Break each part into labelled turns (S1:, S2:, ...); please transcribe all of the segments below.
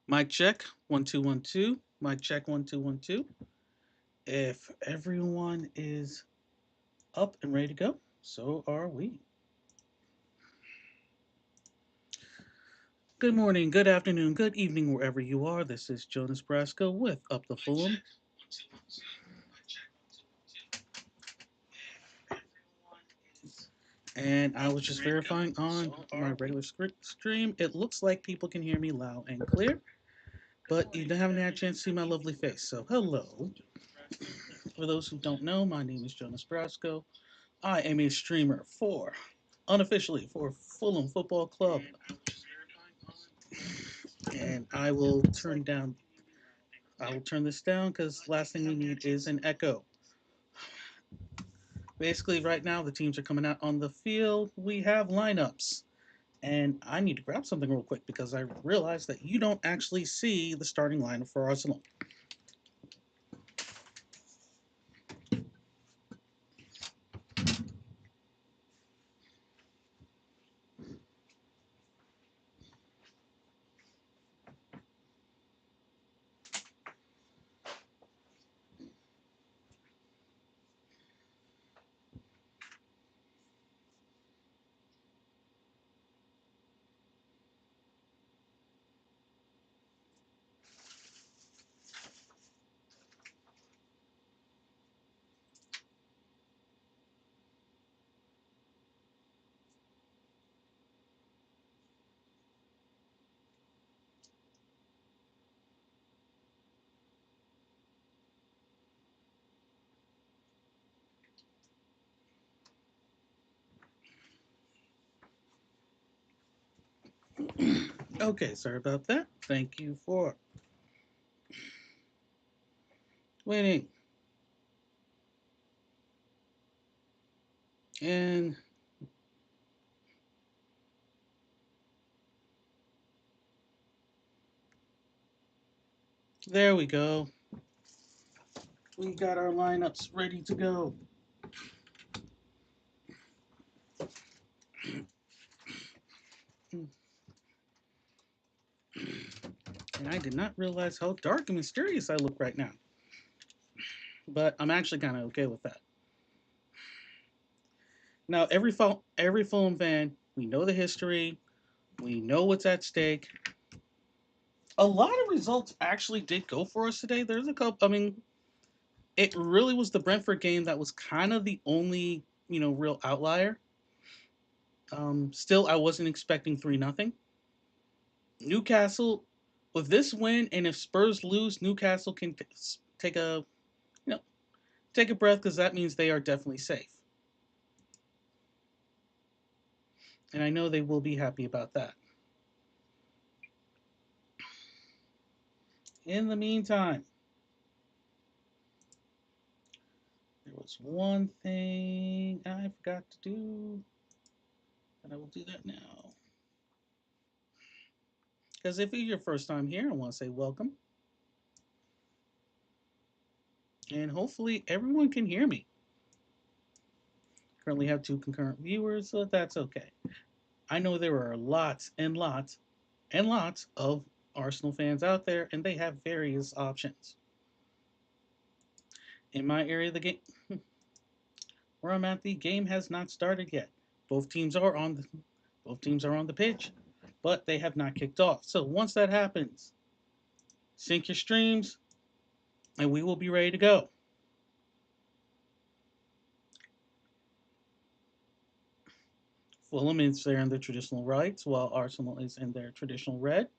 S1: Mic check, 1 2 1 2. Mic check, 1 2 1 2. If everyone is up and ready to go, so are we. Good morning, good afternoon, good evening, wherever you are. This is Jonas Brasco with Up the Fulham. And I was just verifying on my regular stream. It looks like people can hear me loud and clear, but you haven't had a chance to see my lovely face. So, hello. For those who don't know, my name is Jonas Brasco. I am a streamer unofficially, for Fulham Football Club. And I will turn this down because last thing we need is an echo. Basically, right now the teams are coming out on the field. We have lineups. And I need to grab something real quick because I realized that you don't actually see the starting lineup for Arsenal. Okay, sorry about that. Thank you for waiting. And there we go. We got our lineups ready to go. And I did not realize how dark and mysterious I look right now. But I'm actually kind of okay with that. Now, every Fulham fan, we know the history, we know what's at stake. A lot of results actually did go for us today. There's a couple. I mean, it really was the Brentford game that was kind of the only real outlier. Still, I wasn't expecting 3-0. Newcastle, with this win, and if Spurs lose, Newcastle can take a you know take a breath because that means they are definitely safe, and I know they will be happy about that. In the meantime, there was one thing I forgot to do, and I will do that now. Because if it's your first time here, I want to say welcome, and hopefully everyone can hear me. Currently have 2 concurrent viewers, so that's okay. I know there are lots and lots and lots of Arsenal fans out there, and they have various options. In my area of the game, where I'm at, the game has not started yet. Both teams are on the both teams are on the pitch, but they have not kicked off. So once that happens, sync your streams, and we will be ready to go. Fulham is there in their traditional whites, while Arsenal is in their traditional red.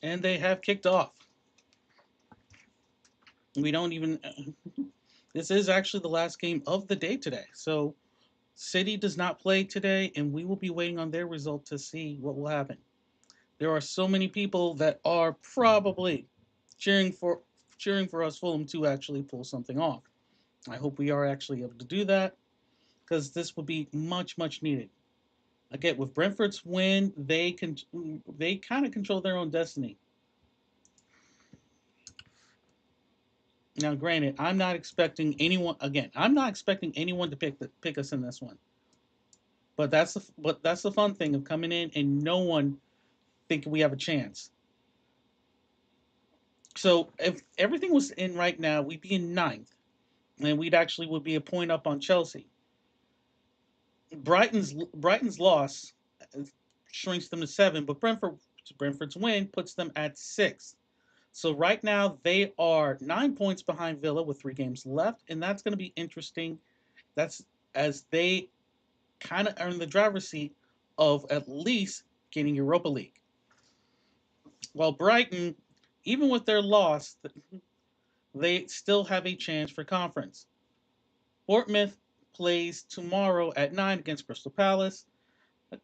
S1: And they have kicked off. We don't even. This is actually the last game of the day today. So City does not play today, and we will be waiting on their result to see what will happen. There are so many people that are probably cheering for cheering for us Fulham to actually pull something off. I hope we are actually able to do that. because this would be much, much needed. Again, with Brentford's win, they kind of control their own destiny. Now, granted, I'm not expecting anyone. Again, I'm not expecting anyone to pick us in this one. But that's the fun thing of coming in and no one thinking we have a chance. So if everything was in right now, we'd be in ninth, and we'd actually would be a point up on Chelsea. Brighton's loss shrinks them to seven, but Brentford's win puts them at sixth. So right now they are 9 points behind Villa with 3 games left, and that's going to be interesting. That's as they kind of earn the driver's seat of at least getting Europa League. While Brighton, even with their loss, they still have a chance for conference. Bournemouth plays tomorrow at 9 against Crystal Palace.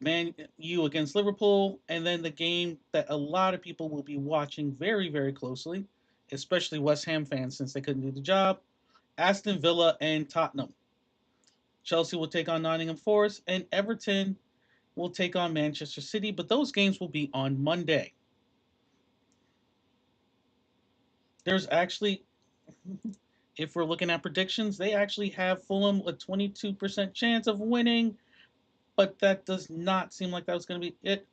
S1: Man U against Liverpool, and then the game that a lot of people will be watching very, very closely, especially West Ham fans since they couldn't do the job. Aston Villa and Tottenham. Chelsea will take on Nottingham Forest, and Everton will take on Manchester City, but those games will be on Monday. There's actually, if we're looking at predictions, they actually have Fulham a 22% chance of winning, but that does not seem like that was going to be it.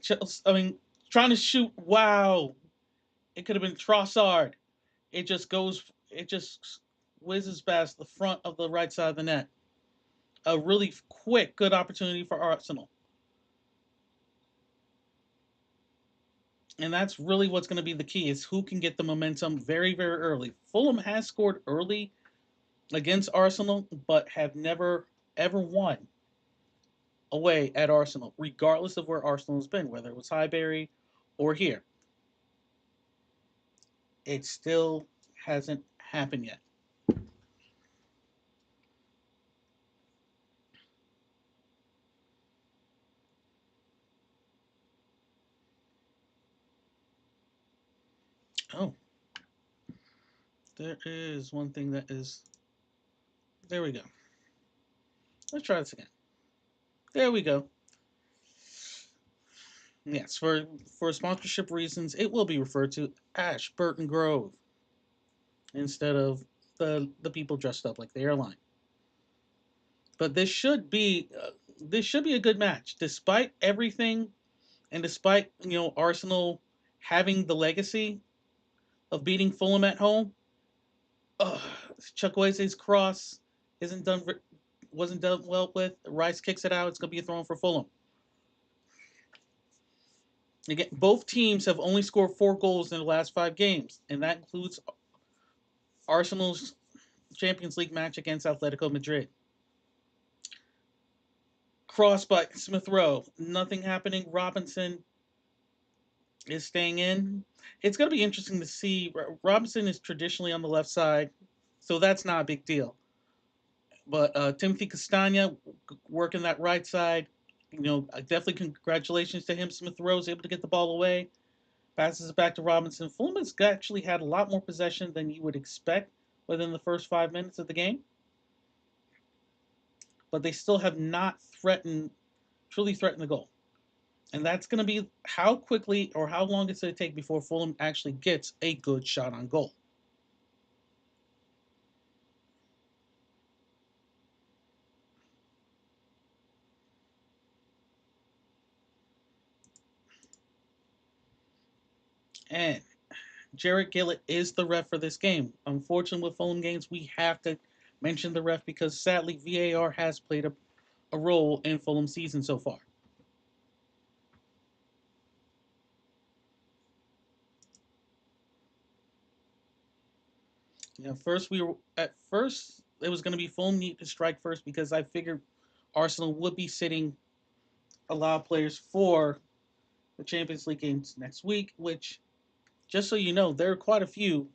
S1: Chelsea, I mean, trying to shoot, wow, it could have been Trossard. It just whizzes past the front of the right side of the net. A really quick, good opportunity for Arsenal. And that's really what's going to be the key is who can get the momentum very, very early. Fulham has scored early against Arsenal, but have never, ever won away at Arsenal, regardless of where Arsenal has been, whether it was Highbury or here. It still hasn't happened yet. Oh, there is one thing that is. There we go. Let's try this again. There we go. Yes, for sponsorship reasons, it will be referred to Ashburton Grove instead of the people dressed up like the airline. But this should be a good match, despite everything, and despite Arsenal having the legacy of beating Fulham at home. Uh, Chukwueze's cross isn't done wasn't done well with. Rice kicks it out. It's gonna be a throw for Fulham. Again, both teams have only scored 4 goals in the last 5 games, and that includes Arsenal's Champions League match against Atletico Madrid. Cross by Smith Rowe. Nothing happening. Robinson is staying in. It's going to be interesting to see. Robinson is traditionally on the left side, so that's not a big deal. But Timothy Castagna working that right side. Definitely congratulations to him. Smith Rowe is able to get the ball away. Passes it back to Robinson. Fulham has actually had a lot more possession than you would expect within the first 5 minutes of the game. But they still have not truly threatened the goal. And that's going to be how quickly or how long it's going to take before Fulham actually gets a good shot on goal. And Jarrett Gillett is the ref for this game. Unfortunately, with Fulham games, we have to mention the ref because sadly, VAR has played a role in Fulham season so far. At first it was going to be Fulham need to strike first because I figured Arsenal would be sitting a lot of players for the Champions League games next week, which, just so you know, there are quite a few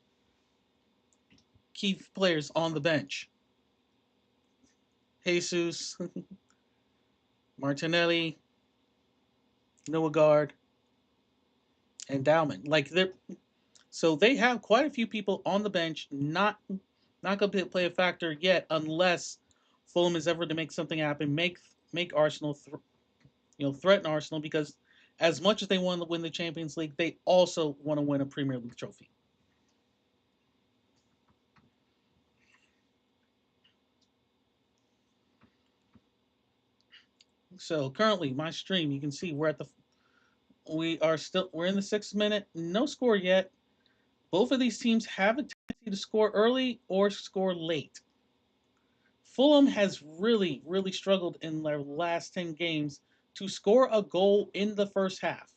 S1: key players on the bench. Jesus, Martinelli, Noah and Dowman. So they have quite a few people on the bench, not going to play a factor yet, unless Fulham is ever to make something happen, make Arsenal, threaten Arsenal, because as much as they want to win the Champions League, they also want to win a Premier League trophy. So currently, my stream, you can see we're in the 6th minute, no score yet. Both of these teams have a tendency to score early or score late. Fulham has really, really struggled in their last 10 games to score a goal in the first half.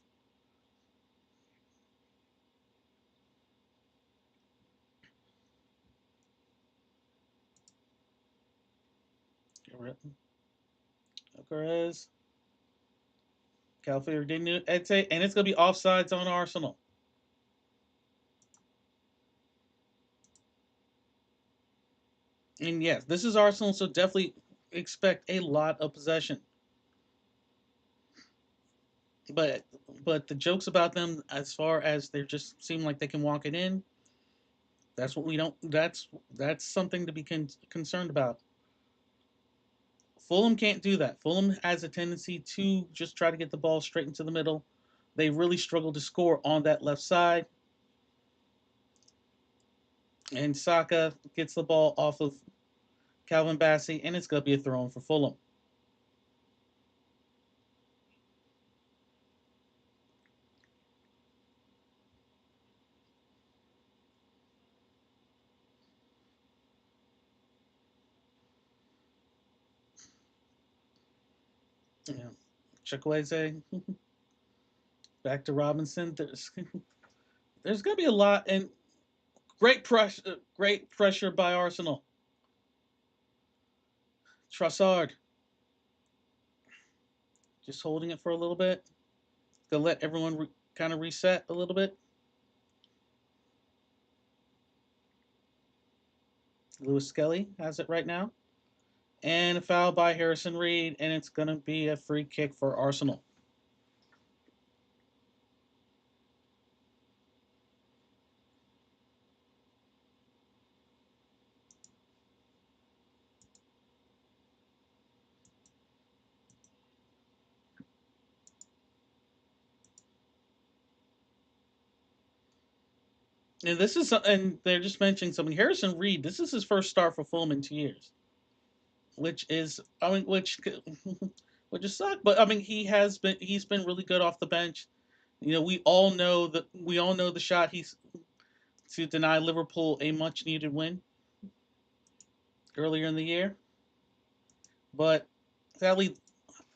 S1: Alcaraz, Calferdinho, Ete, and it's going to be offsides on Arsenal. And yes, this is Arsenal, so definitely expect a lot of possession. But but the jokes about them, as far as they just seem like they can walk it in, that's what we don't. That's something to be concerned about. Fulham can't do that. Fulham has a tendency to just try to get the ball straight into the middle. They really struggle to score on that left side. And Saka gets the ball off of Calvin Bassey, and it's going to be a throw in for Fulham. Yeah. Chukwueze back to Robinson. There's going to be a lot, and great pressure by Arsenal. Trossard just holding it for a little bit. Gonna let everyone kind of reset a little bit. Lewis Skelly has it right now. And a foul by Harrison Reed, and it's going to be a free kick for Arsenal. And they're just mentioning something. Harrison Reed, this is his first start for Fulham in 2 years, which is, I mean, which is suck. But I mean, he's been really good off the bench. We all know the shot he's to deny Liverpool a much needed win earlier in the year. But sadly,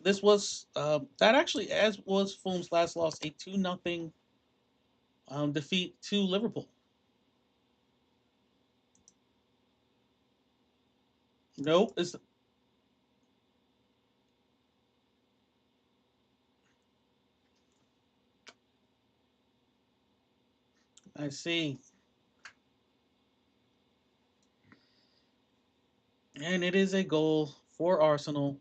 S1: this was that actually, as was Fulham's last loss, a 2-0 defeat to Liverpool. Nope, I see, and it is a goal for Arsenal.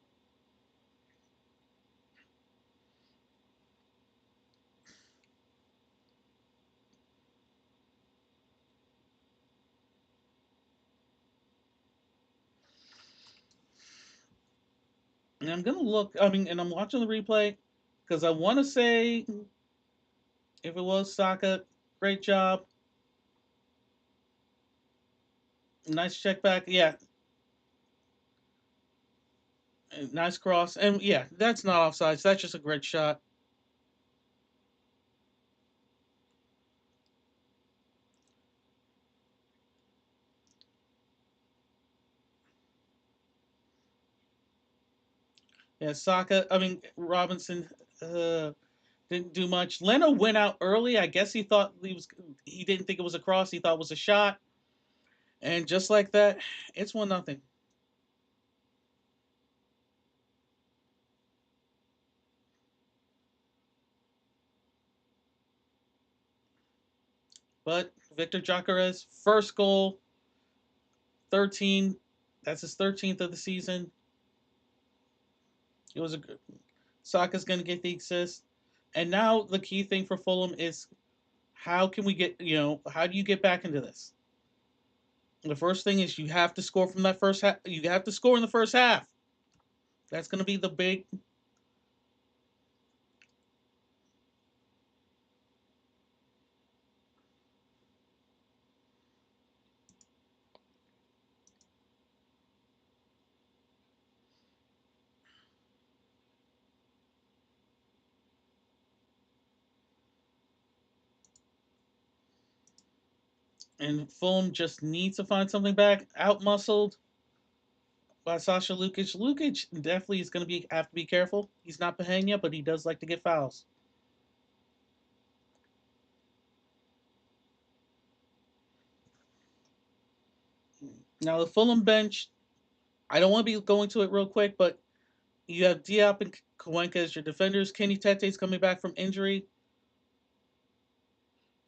S1: And I'm gonna look. I mean, and I'm watching the replay because I want to say if it was Saka, great job, nice check back. Yeah, nice cross, and yeah, that's not offsides. That's just a great shot. Yeah, Saka. I mean, Robinson didn't do much. Leno went out early. I guess he didn't think it was a cross. He thought it was a shot, and just like that, it's 1-0. But Victor Gyökeres, first goal, 13. That's his 13th of the season. It was a Saka's going to get the assist. And now the key thing for Fulham is how can we how do you get back into this? The first thing is you have to score from that first half. You have to score in the first half. That's going to be the big. And Fulham just needs to find something back. Outmuscled by Sasha Lukic. Lukic definitely is going to be have to be careful. He's not Pahania, but he does like to get fouls. Now the Fulham bench, I don't want to be going to it real quick, but you have Diop and Kawenka as your defenders. Kenny Tete's coming back from injury.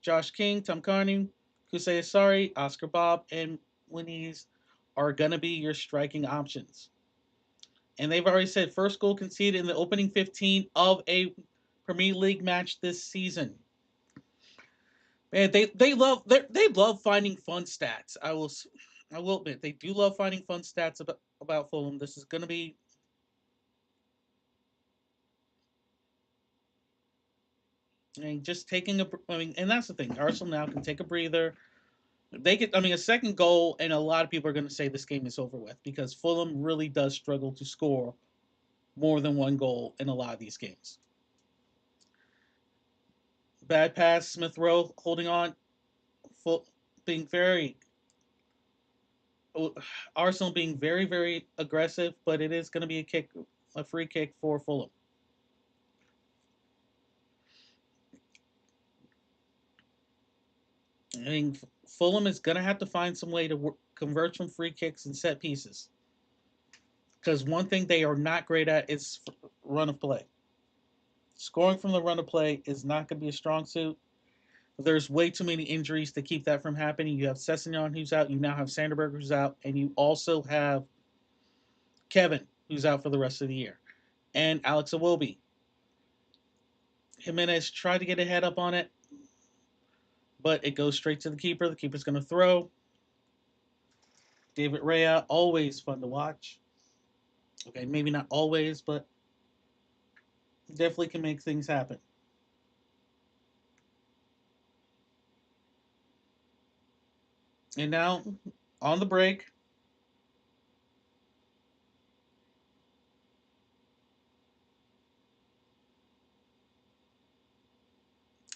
S1: Josh King, Tom Carney, Kusei Asari, Oscar Bob, and Winnies are going to be your striking options. And they've already said first goal conceded in the opening 15 of a Premier League match this season. Man, they love finding fun stats. I will admit they do love finding fun stats about Fulham. This is going to be, I mean, just taking a. I mean, and that's the thing. Arsenal now can take a breather. They get. I mean, a second goal, and a lot of people are going to say this game is over with because Fulham really does struggle to score more than one goal in a lot of these games. Bad pass, Smith Rowe holding on, full, being very Arsenal being very, very aggressive, but it is going to be a free kick for Fulham. I mean, Fulham is going to have to find some way to convert from free kicks and set pieces. Because one thing they are not great at is run of play. Scoring from the run of play is not going to be a strong suit. There's way too many injuries to keep that from happening. You have Sessegnon who's out. You now have Sanderberg who's out. And you also have Kevin who's out for the rest of the year. And Alex Iwobi. Jimenez tried to get a head up on it, but it goes straight to the keeper. The keeper's going to throw. David Rea, always fun to watch. Okay, maybe not always, but definitely can make things happen. And now, on the break,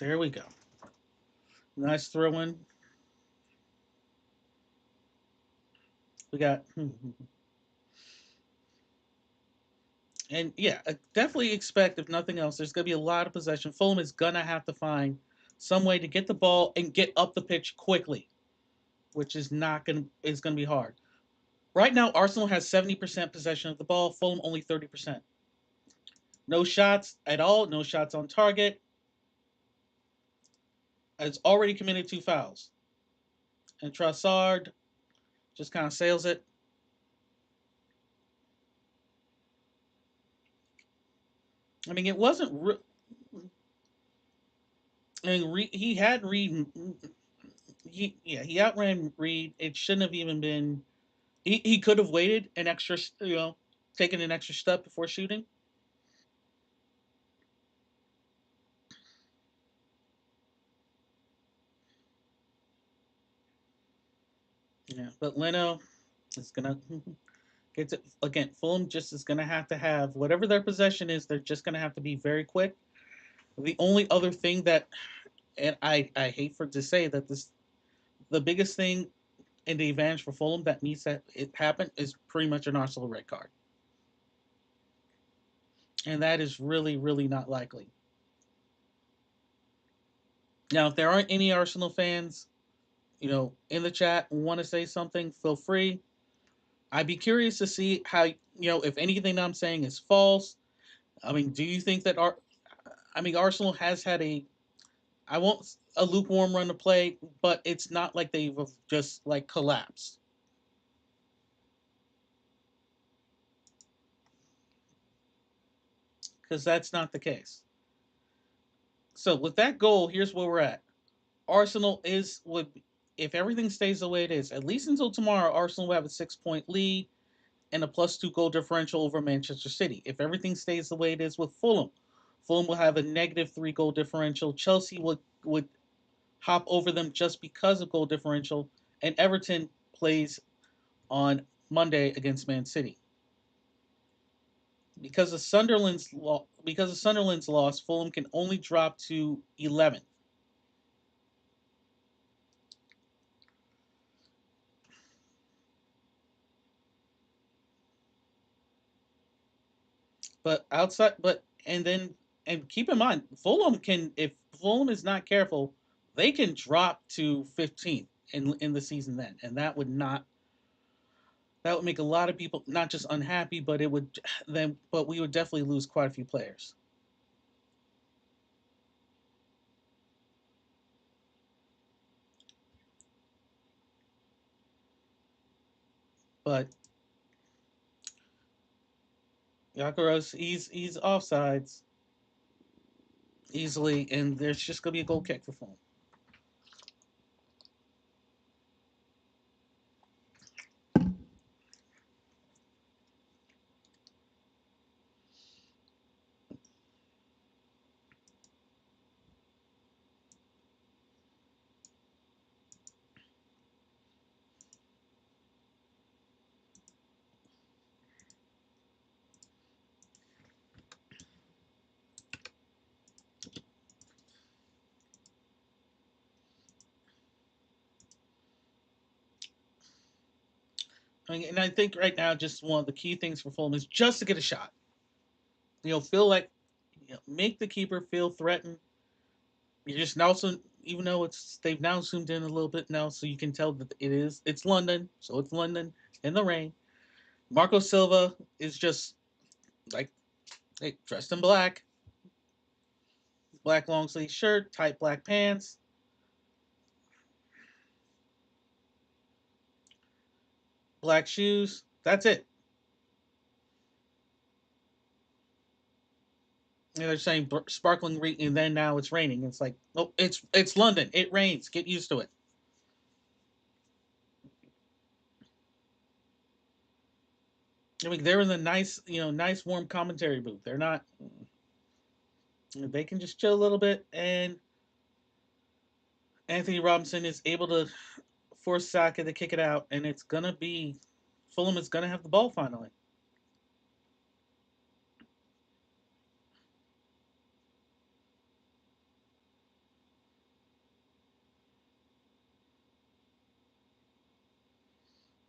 S1: there we go. Nice throw in. We got, and yeah, definitely expect, if nothing else, there's going to be a lot of possession. Fulham is going to have to find some way to get the ball and get up the pitch quickly, which is not going to is going to be hard. Right now, Arsenal has 70% possession of the ball. Fulham only 30%. No shots at all. No shots on target. It's already committed 2 fouls. And Trossard just kind of sails it. I mean, it wasn't. I mean, he had Reed. He outran Reed. It shouldn't have even been. He could have waited an extra, taken an extra step before shooting. Yeah, but Leno is gonna get to again. Fulham just is gonna have to have whatever their possession is. They're just gonna have to be very quick. The only other thing that, and I hate for to say that this, the biggest thing in the advantage for Fulham that needs to it happen is pretty much an Arsenal red card, and that is really, really not likely. Now, if there aren't any Arsenal fans, in the chat want to say something, feel free. I'd be curious to see how, if anything I'm saying is false. I mean, do you think that Arsenal has had I won't a lukewarm run to play, but it's not like they've just like collapsed, because that's not the case. So with that goal, here's where we're at. Arsenal is would if everything stays the way it is, at least until tomorrow, Arsenal will have a 6 point lead and a +2 goal differential over Manchester City. If everything stays the way it is with Fulham, Fulham will have a -3 goal differential. Chelsea would hop over them just because of goal differential, and Everton plays on Monday against Man City. Because of Sunderland's loss, Fulham can only drop to 11th. But outside, but and then and keep in mind, Fulham can if Fulham is not careful, they can drop to 15th in the season then, and that would make a lot of people not just unhappy, but it would then but we would definitely lose quite a few players. But Yakaros, he's offsides easily, and there's just gonna be a goal kick for Fulham. I mean, and I think right now, just one of the key things for Fulham is just to get a shot. Feel like make the keeper feel threatened. You just now, even though they've now zoomed in a little bit now, so you can tell that it's London, so it's London in the rain. Marco Silva is just like dressed in black long sleeve shirt, tight black pants, black shoes. That's it. And they're saying sparkling rain, and then now it's raining. It's like, oh, it's London. It rains. Get used to it. I mean, they're in the nice warm commentary booth. They're not. They can just chill a little bit, and Anthony Robinson is able to force Saka to kick it out, and it's gonna be Fulham is gonna have the ball finally.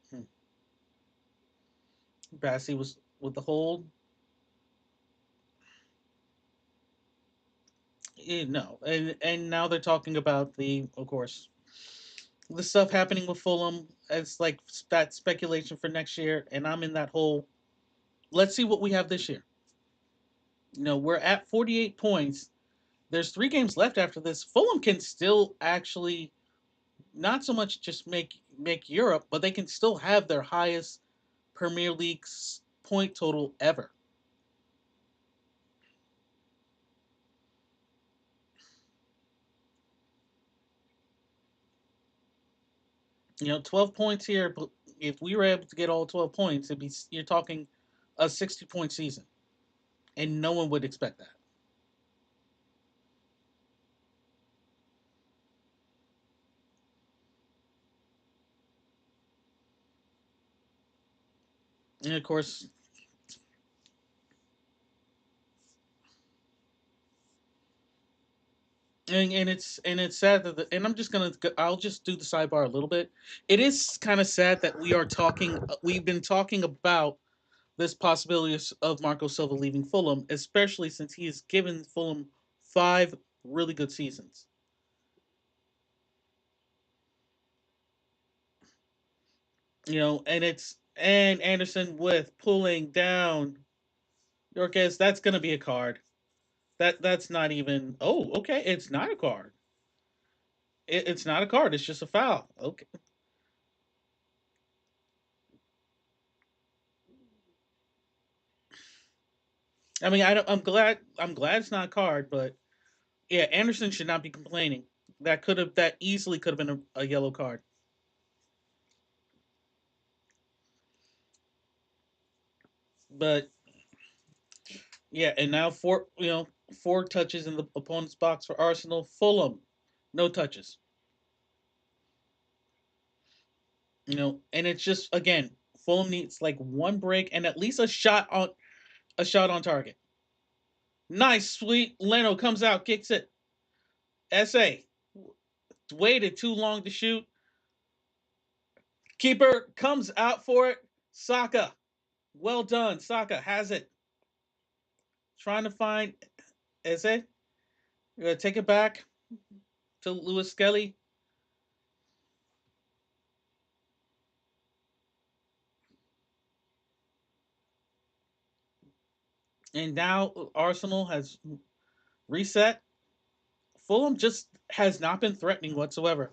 S1: Hmm. Bassey was with the hold. No, and now they're talking about of course, the stuff happening with Fulham. It's like that speculation for next year, and I'm in that whole. Let's see what we have this year. We're at 48 points. There's 3 games left after this. Fulham can still actually not so much just make Europe, but they can still have their highest Premier League's point total ever. 12 points here. But if we were able to get all 12 points, you're talking a 60-point season, and no one would expect that. And of course, and it's sad and I'll just do the sidebar a little bit. It is kind of sad that we've been talking about this possibility of Marco Silva leaving Fulham, especially since he has given Fulham 5 really good seasons. And Anderson with pulling down Yorkes. That's gonna be a card. That's not even. Oh, okay. It's not a card. It's not a card. It's just a foul. Okay. I mean, I don't, I'm glad it's not a card, but yeah, Anderson should not be complaining. That easily could have been a yellow card. But yeah, and now four touches in the opponent's box for Arsenal. Fulham, no touches. And it's just again, Fulham needs like one break and at least a shot on target. Nice, sweet. Leno comes out, kicks it. SA waited too long to shoot. Keeper comes out for it. Saka, well done. Saka has it. Trying to find SA. You're gonna take it back to Lewis Skelly. And now Arsenal has reset. Fulham just has not been threatening whatsoever.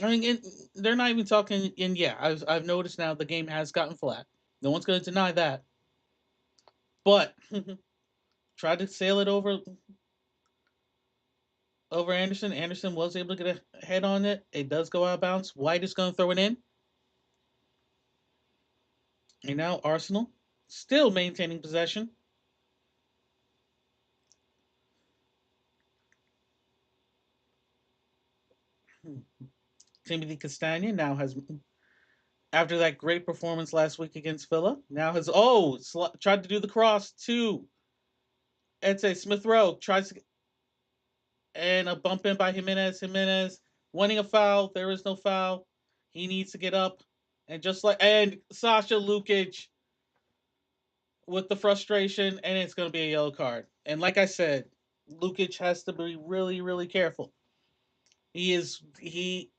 S1: I mean, they're not even talking. And yeah, I've noticed now the game has gotten flat. No one's going to deny that. But tried to sail it over Anderson. Anderson was able to get a head on it. It does go out of bounds. White is going to throw it in. And now Arsenal still maintaining possession. Timothy Castagna now has, after that great performance last week against Villa, now has tried to do the cross to Eze Smith Rowe tries to, and a bump in by Jimenez. Jimenez wanting a foul. There is no foul. He needs to get up. And Sasha Lukic with the frustration, and it's going to be a yellow card. And like I said, Lukic has to be really, really careful. He is he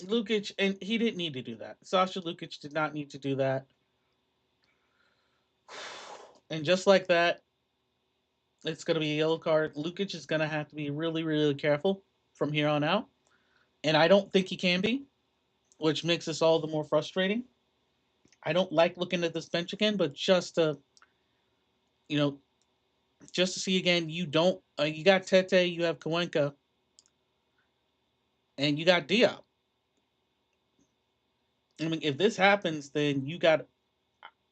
S1: Lukic, and he didn't need to do that. Sasha Lukic did not need to do that. And just like that, it's going to be a yellow card. Lukic is going to have to be really, really careful from here on out. And I don't think he can be, which makes this all the more frustrating. I don't like looking at this bench again, but you know, just to see again, you got Tete, you have Kawenka, and you got Diop. I mean, if this happens, then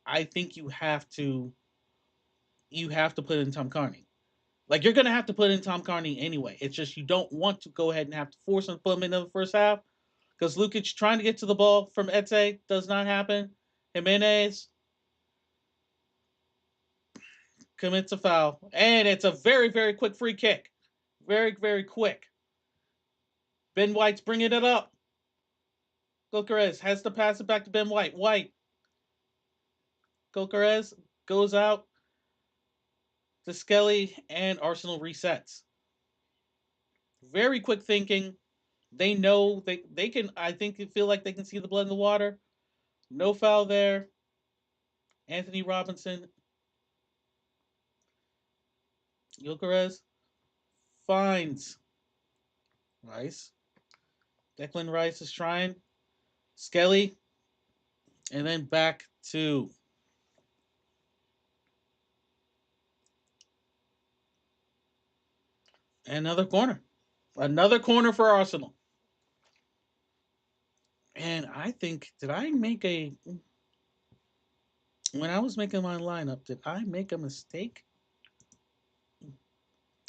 S1: I think you have to put in Tom Carney. Like you're gonna have to put in Tom Carney anyway. It's just you don't want to go ahead and have to force him to put him in the first half because Lukic trying to get to the ball from Eze does not happen. Jimenez commits a foul, and it's a very, very quick free kick. Very, very quick. Ben White's bringing it up. Gokares has to pass it back to Ben White. Gokares goes out to Skelly, and Arsenal resets. Very quick thinking. They know they can. I think they feel like they can see the blood in the water. No foul there. Anthony Robinson, Gyökeres finds Rice. Declan Rice is trying. Skelly, and then back to another corner. Another corner for Arsenal. And I think, did I make when I was making my lineup, did I make a mistake?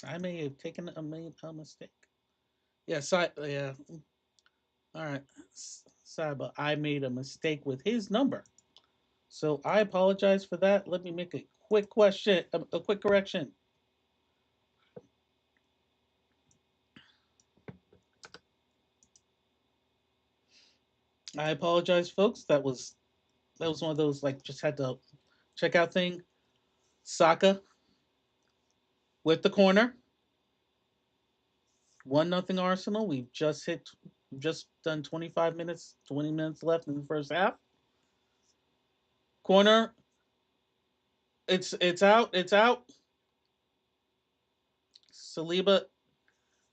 S1: I may have made a mistake. Yeah, yeah. All right. Sorry, but I made a mistake with his number. So I apologize for that. Let me make a quick correction. I apologize, folks. That was one of those like just had to check out thing. Saka with the corner. 1-0 Arsenal. We've just done 25 minutes, 20 minutes left in the first half. Corner. It's out. It's out. Saliba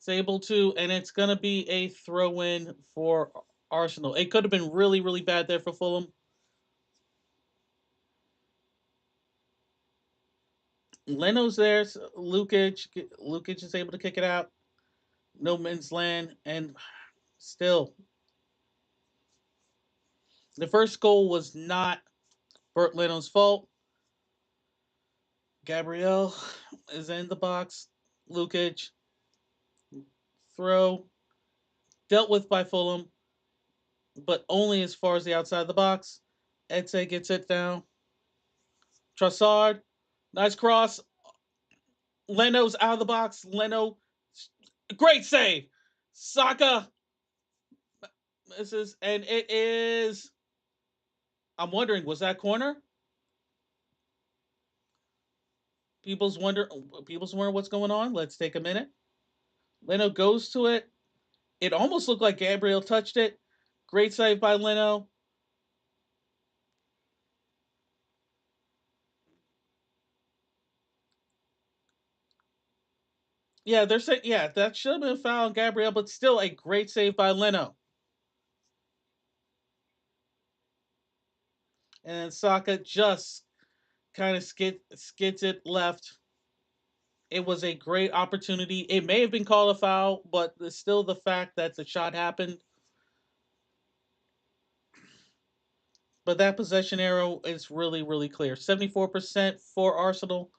S1: is able to, and it's going to be a throw-in for Arsenal. It could have been really, really bad there for Fulham. Leno's there. So Lukic is able to kick it out. No man's land, and still, the first goal was not Bert Leno's fault. Gabriel is in the box. Lukic throw dealt with by Fulham, but only as far as the outside of the box. Eze gets it down. Trossard, nice cross. Leno's out of the box. Leno, great save. Saka misses, and it is. I'm wondering, was that corner? People's wonder. People's wondering what's going on. Let's take a minute. Leno goes to it. It almost looked like Gabriel touched it. Great save by Leno. Yeah, they're saying that should have been a foul on Gabriel, but still a great save by Leno. And Saka just kind of skids it left. It was a great opportunity. It may have been called a foul, but still the fact that the shot happened. But that possession arrow is really, really clear. 74% for Arsenal,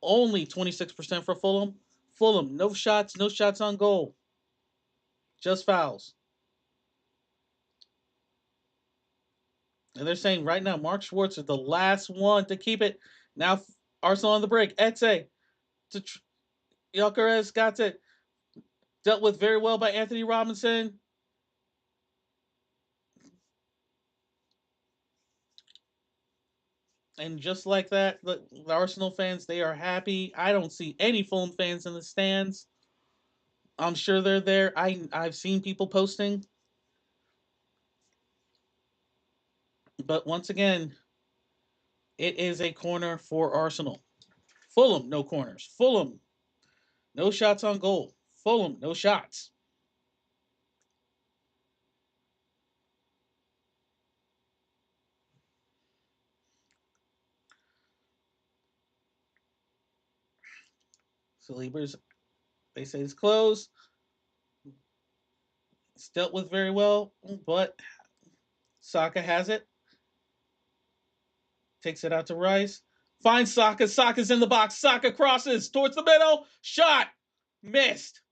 S1: only 26% for Fulham. Fulham, no shots on goal. Just fouls. And they're saying right now, Mark Schwartz is the last one to keep it. Now, Arsenal on the break. Eze to Gyökeres got it. Dealt with very well by Anthony Robinson. And just like that, the Arsenal fans, they are happy. I don't see any Fulham fans in the stands. I'm sure they're there. I've seen people posting. But once again, it is a corner for Arsenal. Fulham, no corners. Fulham, no shots on goal. Fulham, no shots. Saliba's, they say it's closed. It's dealt with very well, but Saka has it. Takes it out to Rice. Finds Saka. Saka's in the box. Saka crosses towards the middle. Shot. Missed.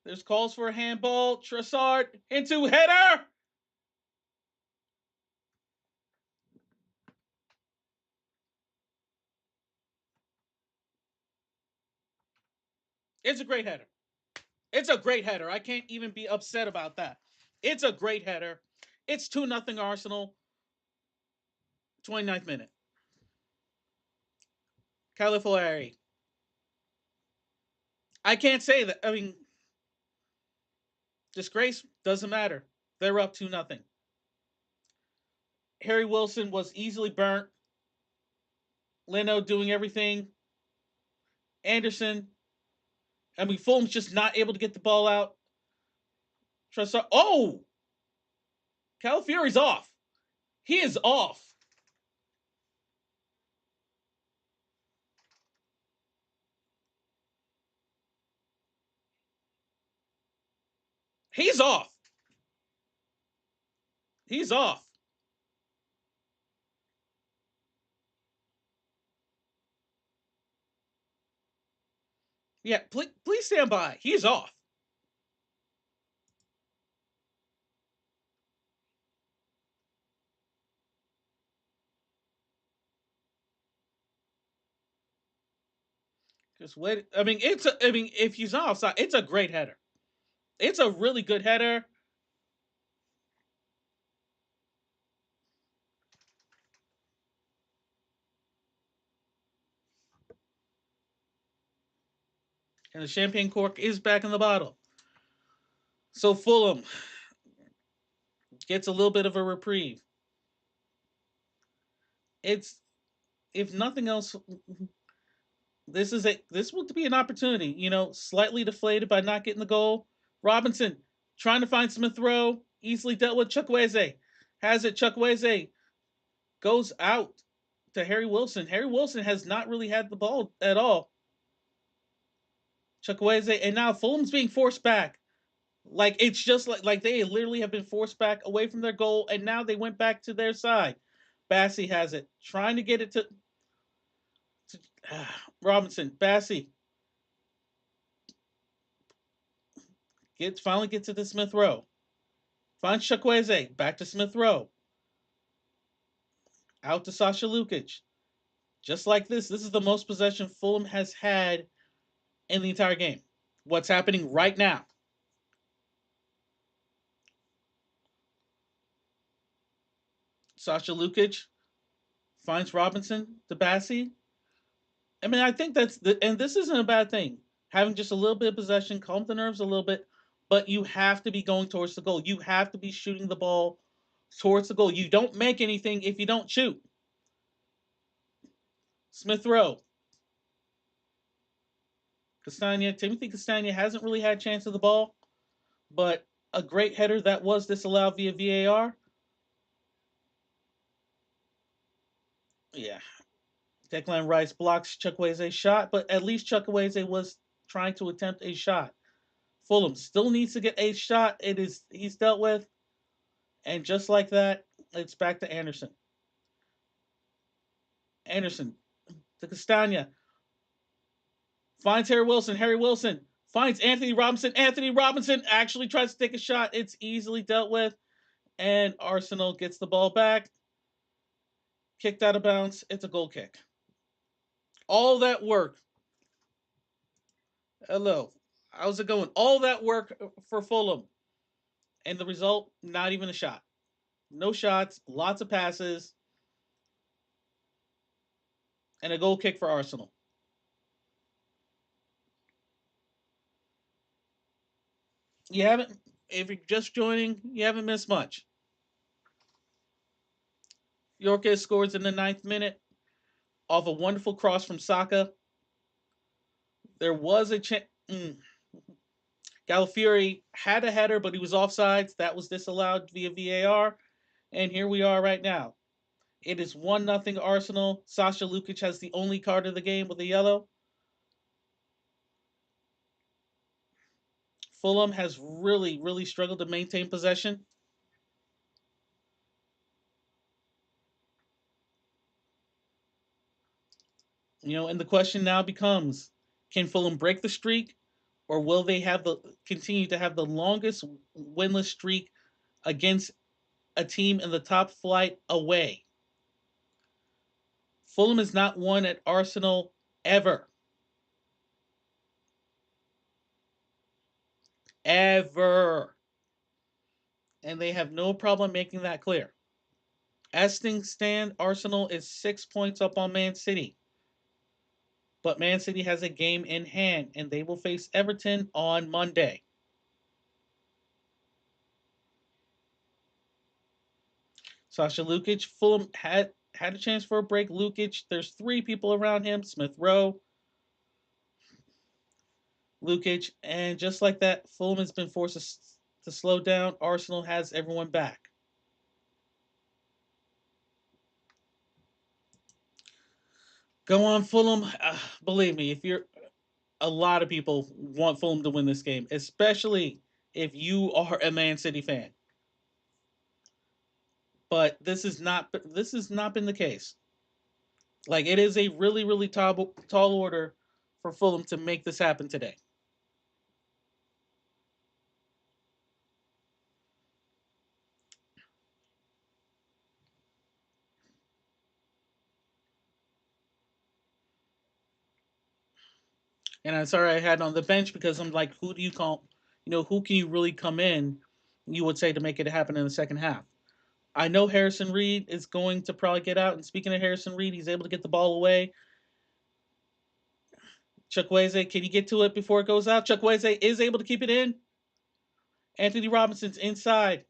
S1: There's calls for a handball. Trossard into header. It's a great header. It's a great header. I can't even be upset about that. It's a great header. It's 2-0 Arsenal. 29th minute. Califari. I can't say that. I mean, disgrace doesn't matter. They're up 2-0. Harry Wilson was easily burnt. Leno doing everything. Anderson. I mean, Fulham's just not able to get the ball out. Trossard. Oh! Calafiori's off. He is off. He's off. He's off. Yeah, please stand by. He's off. Just wait. I mean, if he's not offside, it's a great header. It's a really good header. And the champagne cork is back in the bottle. So Fulham gets a little bit of a reprieve. It's if nothing else, this will be an opportunity. Slightly deflated by not getting the goal. Robinson trying to find Smith Rowe, easily dealt with. Chukwueze has it. Chukwueze goes out to Harry Wilson. Harry Wilson has not really had the ball at all. Chukwueze, and now Fulham's being forced back. Like it's just like they literally have been forced back away from their goal, and now they went back to their side. Bassey has it, trying to get it to Robinson. Bassey finally gets it to Smith Rowe. Finds Chukwueze, back to Smith Rowe. Out to Sasha Lukic. Just like this is the most possession Fulham has had in the entire game. What's happening right now? Sasha Lukic finds Robinson to Bassey. I mean, I think and this isn't a bad thing. Having just a little bit of possession, calm the nerves a little bit, but you have to be going towards the goal. You have to be shooting the ball towards the goal. You don't make anything if you don't shoot. Smith Rowe. Timothy Castagna hasn't really had a chance of the ball, but a great header that was disallowed via VAR. Yeah. Declan Rice blocks Chukwueze's shot, but at least Chukwueze was trying to attempt a shot. Fulham still needs to get a shot. He's dealt with, and just like that, it's back to Anderson. Anderson to Castagna. Finds Harry Wilson. Harry Wilson finds Anthony Robinson. Anthony Robinson actually tries to take a shot. It's easily dealt with, and Arsenal gets the ball back. Kicked out of bounds. It's a goal kick. All that work. Hello. How's it going? All that work for Fulham. And the result, not even a shot. No shots, lots of passes, and a goal kick for Arsenal. You haven't, if you're just joining, you haven't missed much. Yorke scores in the 9th minute off a wonderful cross from Saka. There was a chance. Galafieri had a header, but he was offsides. That was disallowed via VAR. And here we are right now. It is 1-0 Arsenal. Sasha Lukic has the only card of the game with a yellow. Fulham has really, really struggled to maintain possession. And the question now becomes, can Fulham break the streak, or will they continue to have the longest winless streak against a team in the top flight away? Fulham has not won at Arsenal ever. Ever. And they have no problem making that clear. As things stand, Arsenal is 6 points up on ManCity. But ManCity has a game in hand, and they will face Everton on Monday. Sasha Lukic, Fulham had a chance for a break. Lukic, there's 3 people around him. Smith Rowe, Lukic, and just like that, Fulham has been forced to slow down. Arsenal has everyone back. Go on, Fulham. Believe me, if you're a lot of people want Fulham to win this game, especially if you are a ManCity fan. But this has not been the case. Like, it is a really, really tall order for Fulham to make this happen today. And I'm sorry I had on the bench because I'm like, who do you call? Who can you really come in? You would say to make it happen in the second half. I know Harrison Reed is going to probably get out. And speaking of Harrison Reed, he's able to get the ball away. Chukwueze, can he get to it before it goes out? Chukwueze is able to keep it in. Anthony Robinson's inside.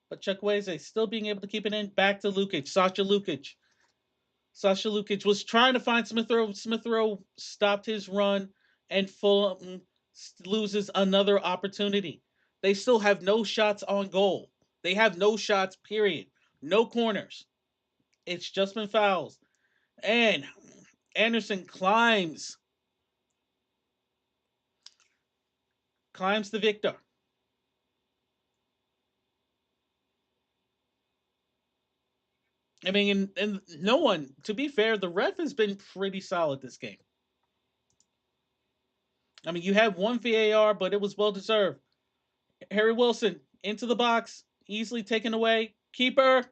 S1: But Chukwueze still being able to keep it in. Back to Lukic. Sasha Lukic. Sasha Lukic was trying to find Smith Rowe. Smith Rowe stopped his run, and Fulham loses another opportunity. They still have no shots on goal. They have no shots, period. No corners. It's just been fouls. And Anderson climbs the victor. I mean, and no one, to be fair, the ref has been pretty solid this game. I mean, you had one VAR, but it was well deserved. Harry Wilson into the box, easily taken away. Keeper.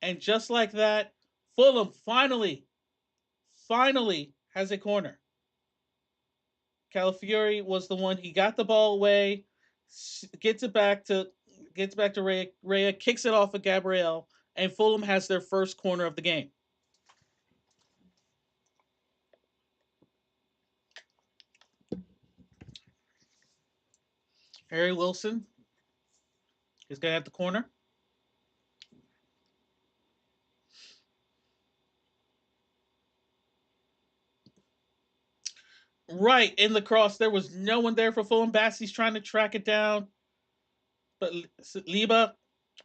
S1: And just like that, Fulham finally has a corner. Calafiori was the one. He got the ball away, gets back to Rhea. Rhea kicks it off of Gabriel, and Fulham has their first corner of the game. Harry Wilson is going to have the corner. Right in the cross, there was no one there for Fulham. Bassey's trying to track it down, but Liba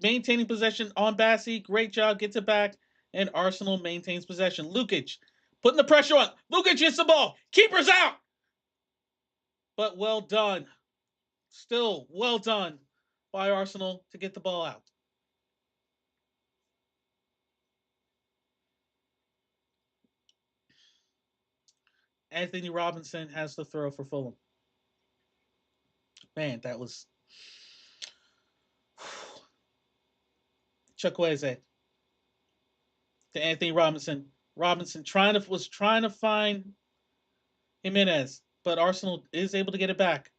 S1: maintaining possession on Bassey. Great job, gets it back, and Arsenal maintains possession. Lukic putting the pressure on. Lukic hits the ball. Keeper's out. But well done. Still well done by Arsenal to get the ball out. Anthony Robinson has the throw for Fulham. Man, that was Chukwueze to Anthony Robinson. Robinson was trying to find Jimenez, but Arsenal is able to get it back.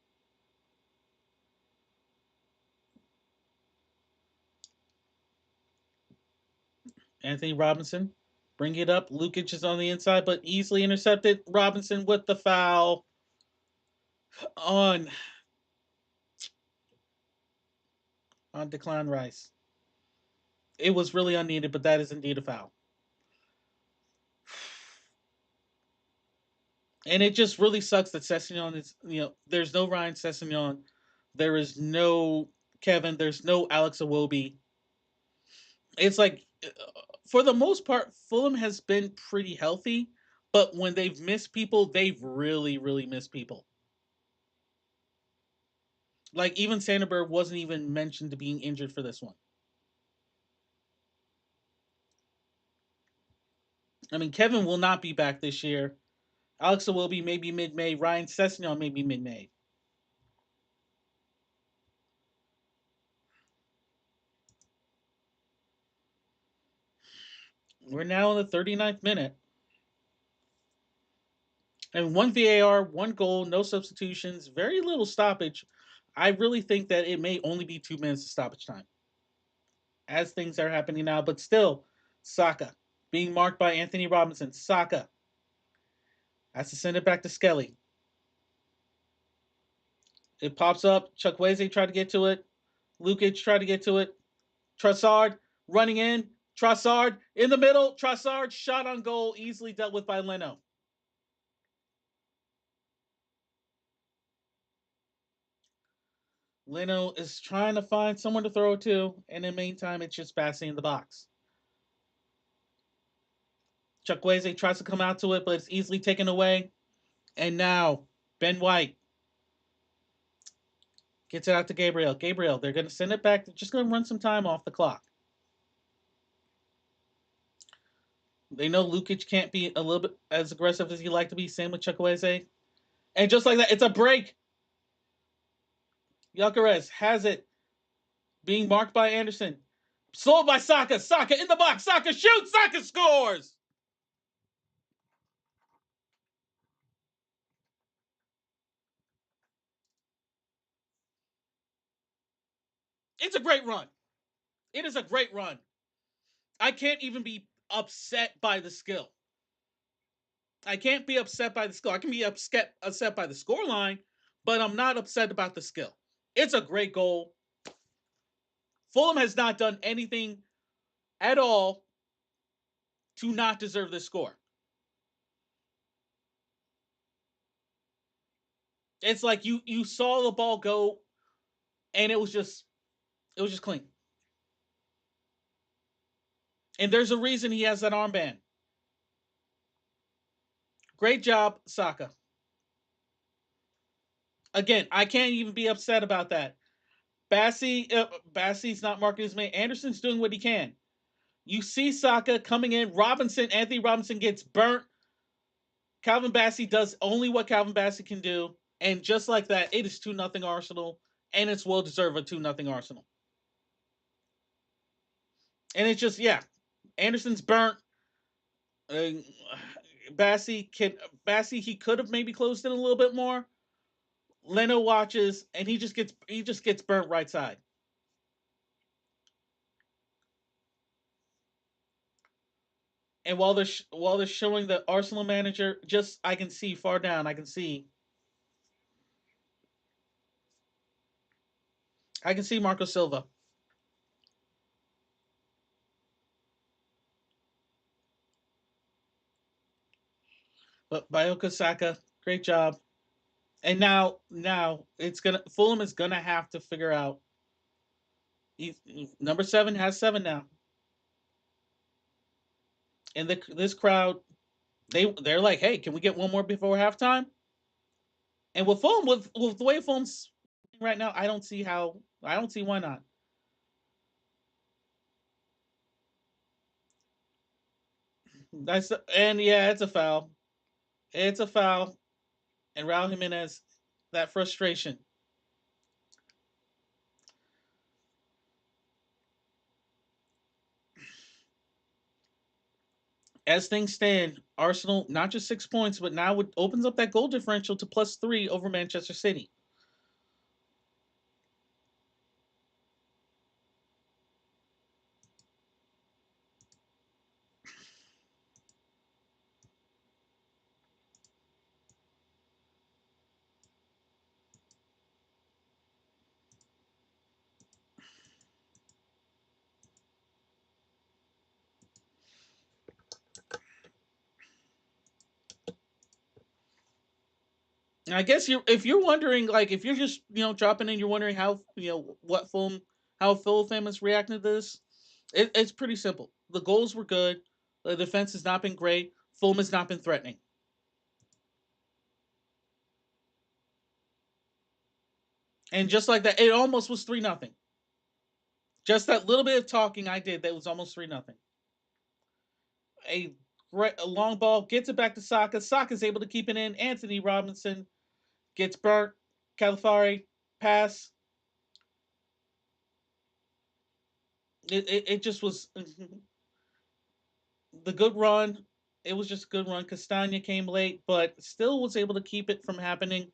S1: Anthony Robinson, bring it up. Lukic is on the inside, but easily intercepted. Robinson with the foul on Declan Rice. It was really unneeded, but that is indeed a foul. And it just really sucks that Sessegnon is, there's no Ryan Sessegnon. There is no Kevin. There's no Alex Iwobi. It's like, for the most part, Fulham has been pretty healthy, but when they've missed people, they've really, really missed people. Like, even Sanderberg wasn't even mentioned to being injured for this one. I mean, Kevin will not be back this year. Alex Iwobi maybe mid-May. Ryan Sessegnon maybe mid-May. We're now in the 39th minute. And one VAR, one goal, no substitutions, very little stoppage. I really think that it may only be 2 minutes of stoppage time as things are happening now. But still, Saka being marked by Anthony Robinson. Saka has to send it back to Skelly. It pops up. Chukwueze tried to get to it. Lukic tried to get to it. Trossard running in. Trossard in the middle. Trossard shot on goal, easily dealt with by Leno. Leno is trying to find someone to throw to, and in the meantime, it's just passing in the box. Chukwueze tries to come out to it, but it's easily taken away. And now, Ben White gets it out to Gabriel. Gabriel, they're going to send it back. They're just going to run some time off the clock. They know Lukic can't be a little bit as aggressive as he like to be. Same with Chukwueze. And just like that, it's a break. Gyökeres has it. Being marked by Anderson. Sold by Saka. Saka in the box. Saka shoots. Saka scores. It's a great run. It is a great run. I can't even be upset by the skill. I can't be upset by the skill. I can be upset by the scoreline, but I'm not upset about the skill. It's a great goal. Fulham has not done anything at all to not deserve this score. It's like you saw the ball go, and it was just clean. And there's a reason he has that armband. Great job, Saka. Again, I can't even be upset about that. Bassey's not marking his man. Anderson's doing what he can. You see Saka coming in. Anthony Robinson gets burnt. Calvin Bassey does only what Calvin Bassey can do. And just like that, it is 2-0 Arsenal. And it's well deserved a 2-0 Arsenal. And it's just, yeah. Anderson's burnt. Uh, Bassey, he could have maybe closed in a little bit more. Leno watches, and he just gets burnt right side. And while they're showing the Arsenal manager, just I can see far down. I can see Marco Silva. But Bayoko Saka, great job. And now Fulham is gonna have to figure out. Number 7 has 7 now, and this crowd they're like, hey, can we get one more before halftime? And with Fulham, with the way Fulham's right now, I don't see why not. And yeah, it's a foul. It's a foul, and Raul Jimenez, that frustration. As things stand, Arsenal not just 6 points, but now it opens up that goal differential to +3 over Manchester City. And I guess if you're wondering, like if you're just dropping in, you're wondering how Fulham is reacting to this. It's pretty simple. The goals were good. The defense has not been great. Fulham has not been threatening. And just like that, it almost was 3-0. Just that little bit of talking I did, that was almost 3-0. A a long ball gets it back to Saka. Saka's able to keep it in. Anthony Robinson gets burnt. Calafari pass. It just was the good run. It was just a good run. Castagna came late, but still was able to keep it from happening.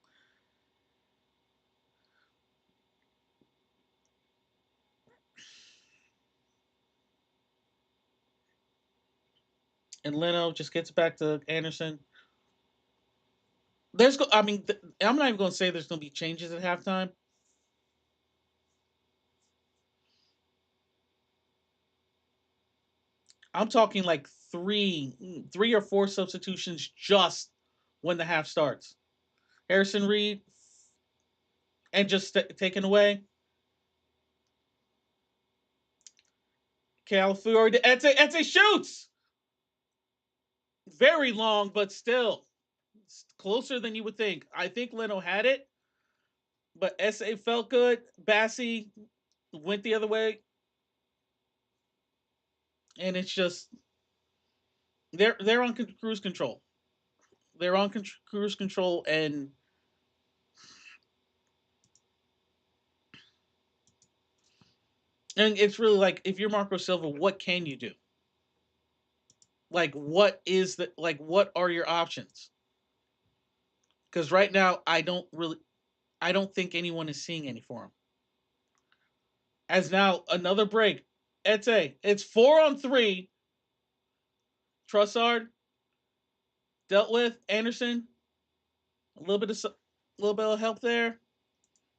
S1: And Leno just gets back to Anderson. I'm not even going to say there's going to be changes at halftime. I'm talking like three or four substitutions just when the half starts. Harrison Reed and just taken away. Calafiori, Eze shoots very long, but still closer than you would think. I think Leno had it, but Eze felt good. Bassey went the other way, and it's just they're on cruise control. They're on cruise control, and it's really like if you're Marco Silva, what can you do? Like what are your options? Because right now I don't think anyone is seeing any for him. As now another break. It's 4-on-3. Trussard dealt with Anderson. A little bit of help there.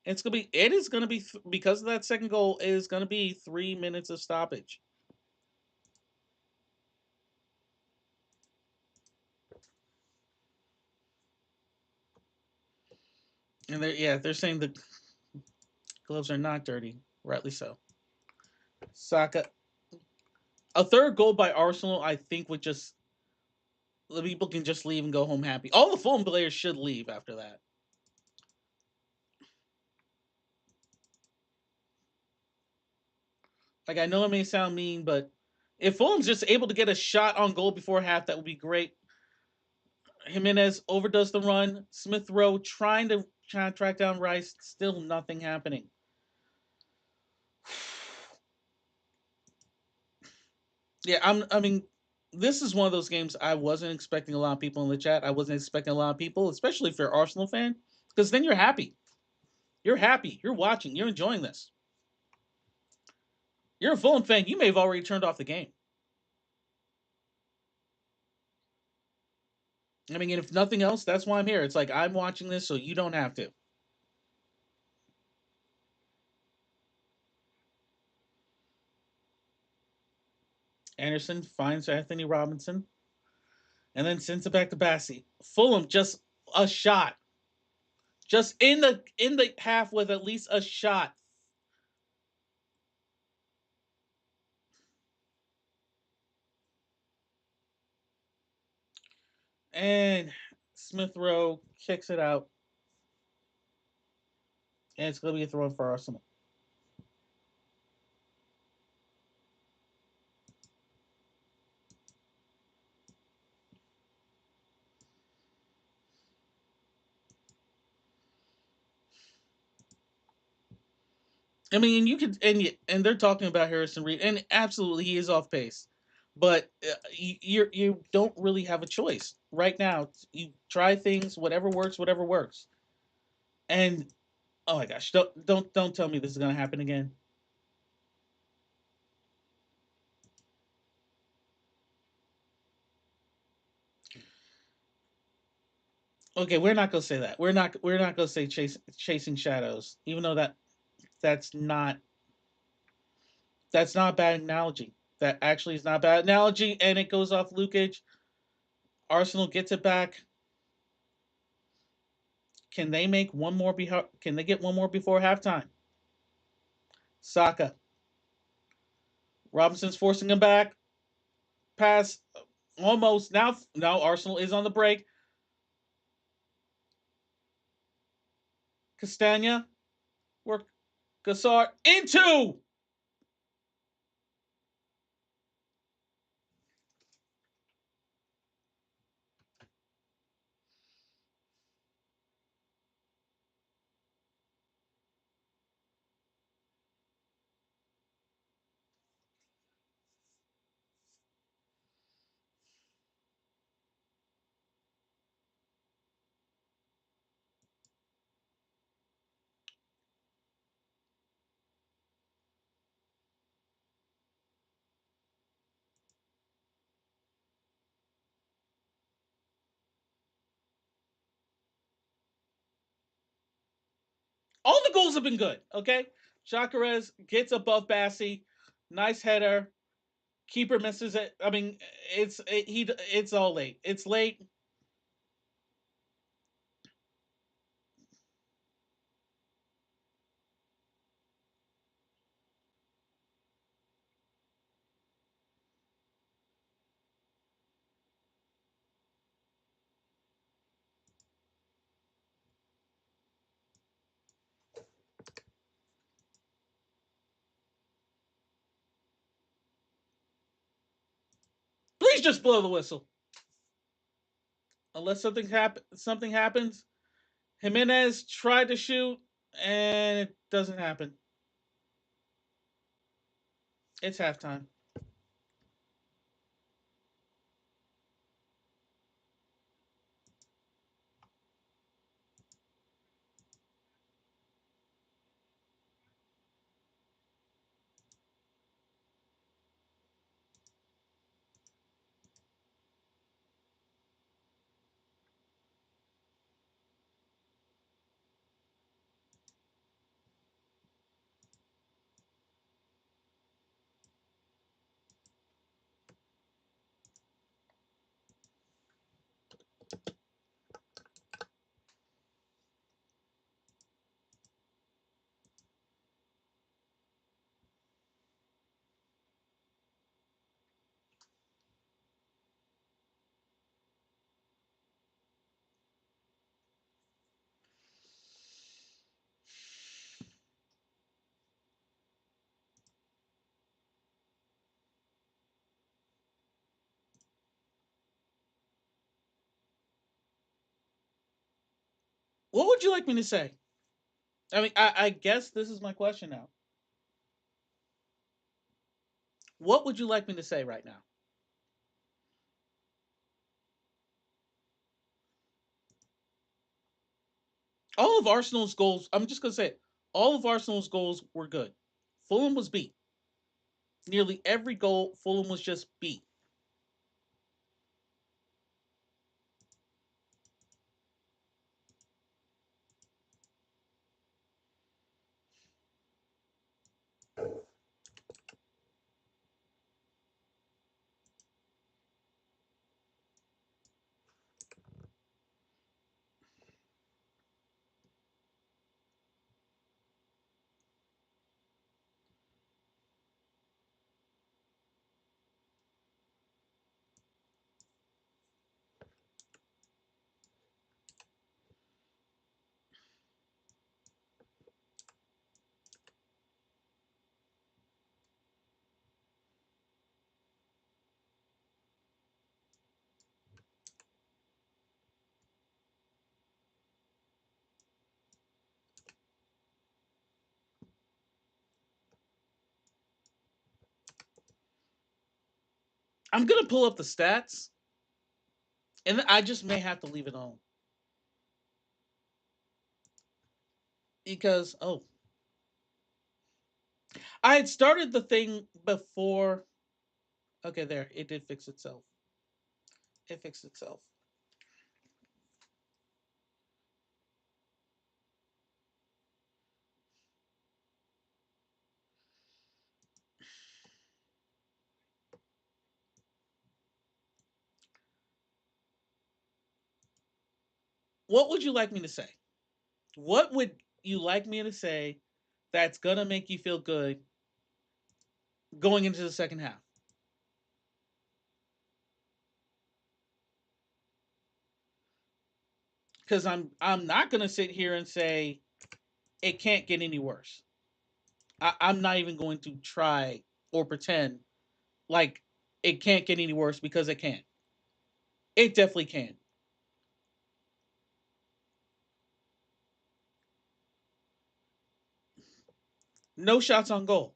S1: It is gonna be because of that second goal. It is gonna be 3 minutes of stoppage. And they're saying the gloves are not dirty. Rightly so. Saka, a third goal by Arsenal, I think would just the people can just leave and go home happy. All the Fulham players should leave after that. Like I know it may sound mean, but if Fulham's just able to get a shot on goal before half, that would be great. Jimenez overdoes the run. Smith Rowe trying to track down Rice. Still nothing happening. Yeah, I mean, this is one of those games I wasn't expecting a lot of people in the chat. I wasn't expecting a lot of people, especially if you're an Arsenal fan, because then you're happy. You're happy. You're watching. You're enjoying this. You're a Fulham fan. You may have already turned off the game. I mean, if nothing else, that's why I'm here. It's like I'm watching this, so you don't have to. Anderson finds Anthony Robinson and then sends it back to Bassi. Fulham just a shot, just in the half with at least a shot. And Smith Rowe kicks it out, and it's going to be a throw for Arsenal. I mean, you could, and they're talking about Harrison Reed, and absolutely he is off pace, but you don't really have a choice right now. You try things, whatever works, whatever works. And oh my gosh, don't tell me this is gonna happen again. Okay, we're not gonna say that. We're not gonna say chasing shadows, even though that's not that's not a bad analogy. That actually is not a bad analogy, and it goes off Lukic. Arsenal gets it back. Can they make one more? Can they get one more before halftime? Saka, Robinson's forcing him back. Pass, almost now. Now Arsenal is on the break. Castagna, work Gassar into. All the goals have been good. Okay, Chacarez gets above Bassi, nice header. Keeper misses it. I mean, it's all late. It's late. Please just blow the whistle. Unless something happens. Jimenez tried to shoot and it doesn't happen. It's halftime. What would you like me to say? I mean, I guess this is my question now. What would you like me to say right now? All of Arsenal's goals, I'm just going to say it, all of Arsenal's goals were good. Fulham was beat. Nearly every goal, Fulham was just beat. I'm going to pull up the stats, and I just may have to leave it on. Because, I had started the thing before. Okay, there. It did fix itself. It fixed itself. What would you like me to say? What would you like me to say that's going to make you feel good going into the second half? Because I'm not going to sit here and say it can't get any worse. I'm not even going to try or pretend like it can't get any worse, because it can't. It definitely can. No shots on goal.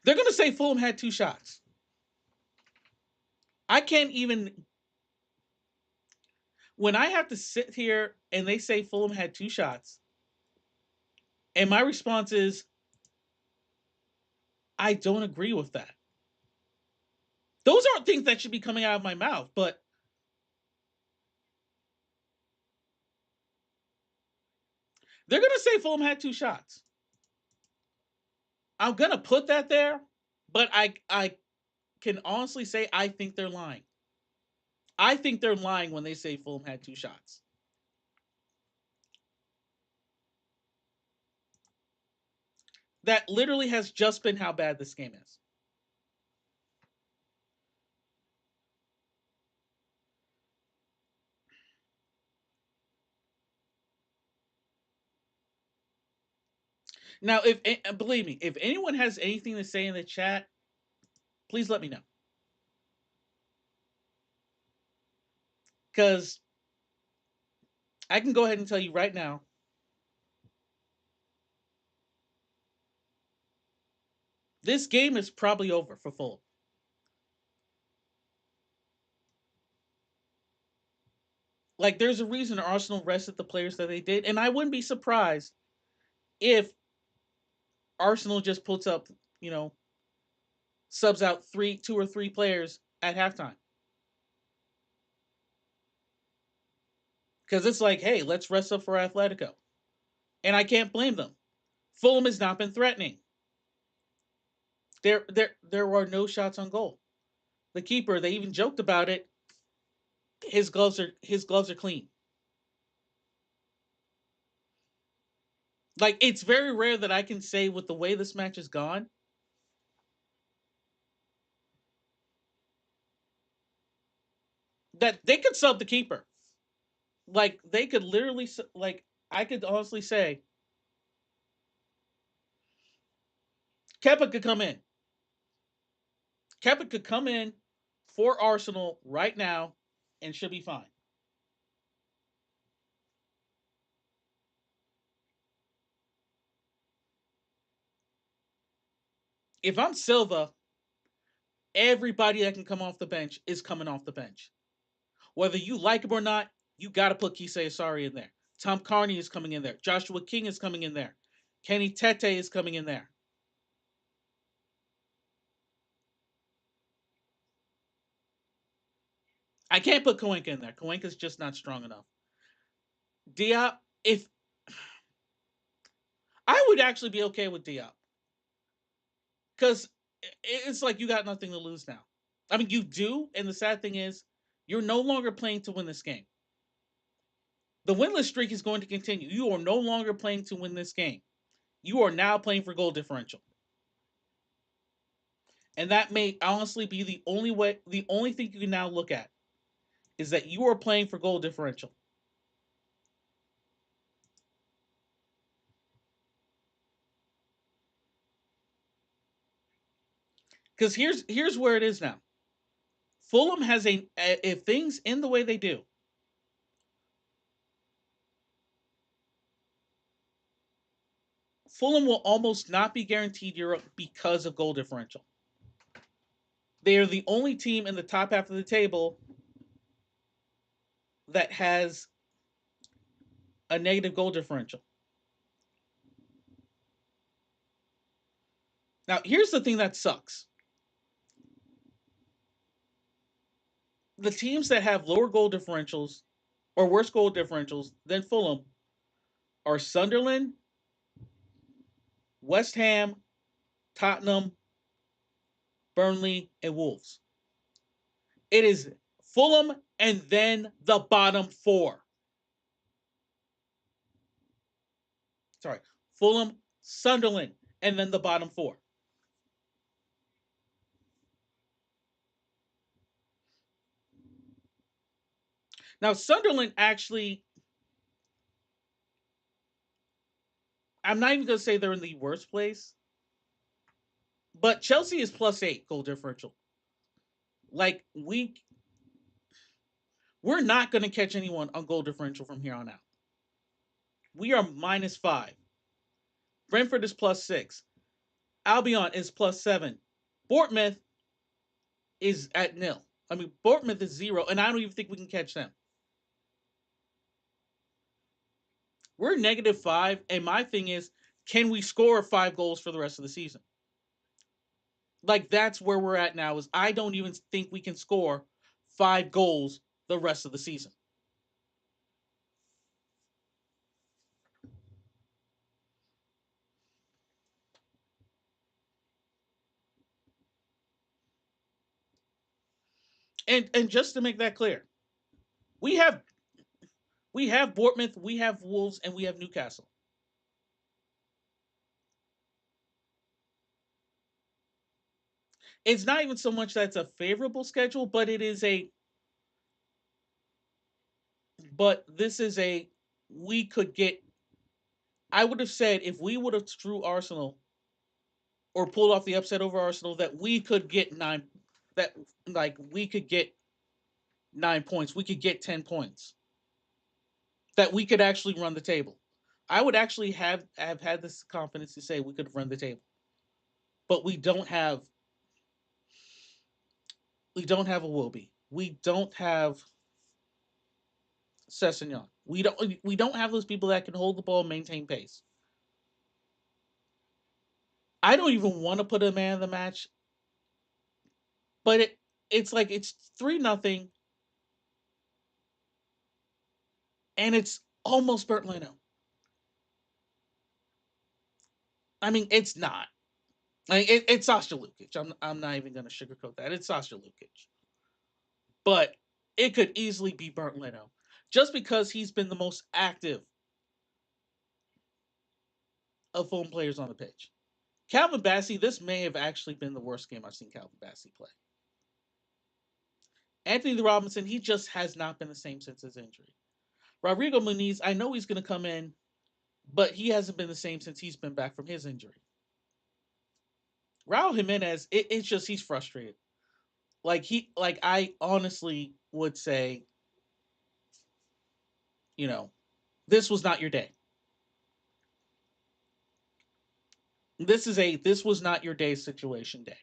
S1: They're going to say Fulham had 2 shots. I can't even. When I have to sit here and they say Fulham had 2 shots, and my response is, I don't agree with that. Those aren't things that should be coming out of my mouth, but they're going to say Fulham had 2 shots. I'm going to put that there, but I can honestly say I think they're lying. I think they're lying when they say Fulham had 2 shots. That literally has just been how bad this game is. Now, if believe me, if anyone has anything to say in the chat, please let me know. Because I can go ahead and tell you right now, this game is probably over for Fulham. Like, there's a reason Arsenal rested the players that they did, and I wouldn't be surprised if Arsenal just puts up, you know, subs out 2 or 3 players at halftime. Because it's like, hey, let's rest up for Atletico. And I can't blame them. Fulham has not been threatening. There were no shots on goal. The keeper, they even joked about it. His gloves are clean. Like, it's very rare that I can say, with the way this match has gone, that they could sub the keeper. Like, they could literally, like, I could honestly say Kepa could come in. Kepa could come in for Arsenal right now and should be fine. If I'm Silva, everybody that can come off the bench is coming off the bench. Whether you like him or not, you got to put Kisei Asari in there. Tom Carney is coming in there. Joshua King is coming in there. Kenny Tete is coming in there. I can't put Koenka in there. Koenka's just not strong enough. Diop, if I would actually be okay with Diop, because it's like you got nothing to lose now. I mean, you do, and the sad thing is, you're no longer playing to win this game. The winless streak is going to continue. You are no longer playing to win this game. You are now playing for goal differential. And that may honestly be the only thing you can now look at is that you are playing for goal differential. Because here's where it is now. Fulham has if things end the way they do, Fulham will almost not be guaranteed Europe because of goal differential. They are the only team in the top half of the table that has a negative goal differential. Now, here's the thing that sucks. The teams that have lower goal differentials or worse goal differentials than Fulham are Sunderland, West Ham, Tottenham, Burnley, and Wolves. It is Fulham and then the bottom four. Sorry, Fulham, Sunderland, and then the bottom four. Now, Sunderland actually, I'm not even going to say they're in the worst place, but Chelsea is +8 goal differential. Like, we're not going to catch anyone on goal differential from here on out. We are -5. Brentford is +6. Albion is +7. Bournemouth is at nil. I mean, Bournemouth is 0, and I don't even think we can catch them. We're -5, and my thing is, can we score 5 goals for the rest of the season? Like, that's where we're at now, is I don't even think we can score 5 goals the rest of the season. And just to make that clear, we have Bournemouth, we have Wolves, and we have Newcastle. It's not even so much that's a favorable schedule, but it is this is we could get, I would have said if we would have drew Arsenal or pulled off the upset over Arsenal, that we could get that like we could get 9 points, we could get 10 points, that we could actually run the table. I would actually have had this confidence to say we could run the table. But we don't have a Wilby. We don't have Sessegnon. We don't have those people that can hold the ball and maintain pace. I don't even want to put a man of the match, but it's like it's 3-0, and it's almost Bert Leno. I mean, it's not. Like, it's Sasha Lukic. I'm not even going to sugarcoat that. It's Sasha Lukic. But it could easily be Bernd Leno, just because he's been the most active of Fulham players on the pitch. Calvin Bassey, this may have actually been the worst game I've seen Calvin Bassey play. Anthony Robinson, he just has not been the same since his injury. Rodrigo Muniz, I know he's going to come in, but he hasn't been the same since he's been back from his injury. Raul Jimenez, it's just he's frustrated. Like I honestly would say, this was not your day. This was not your day situation day.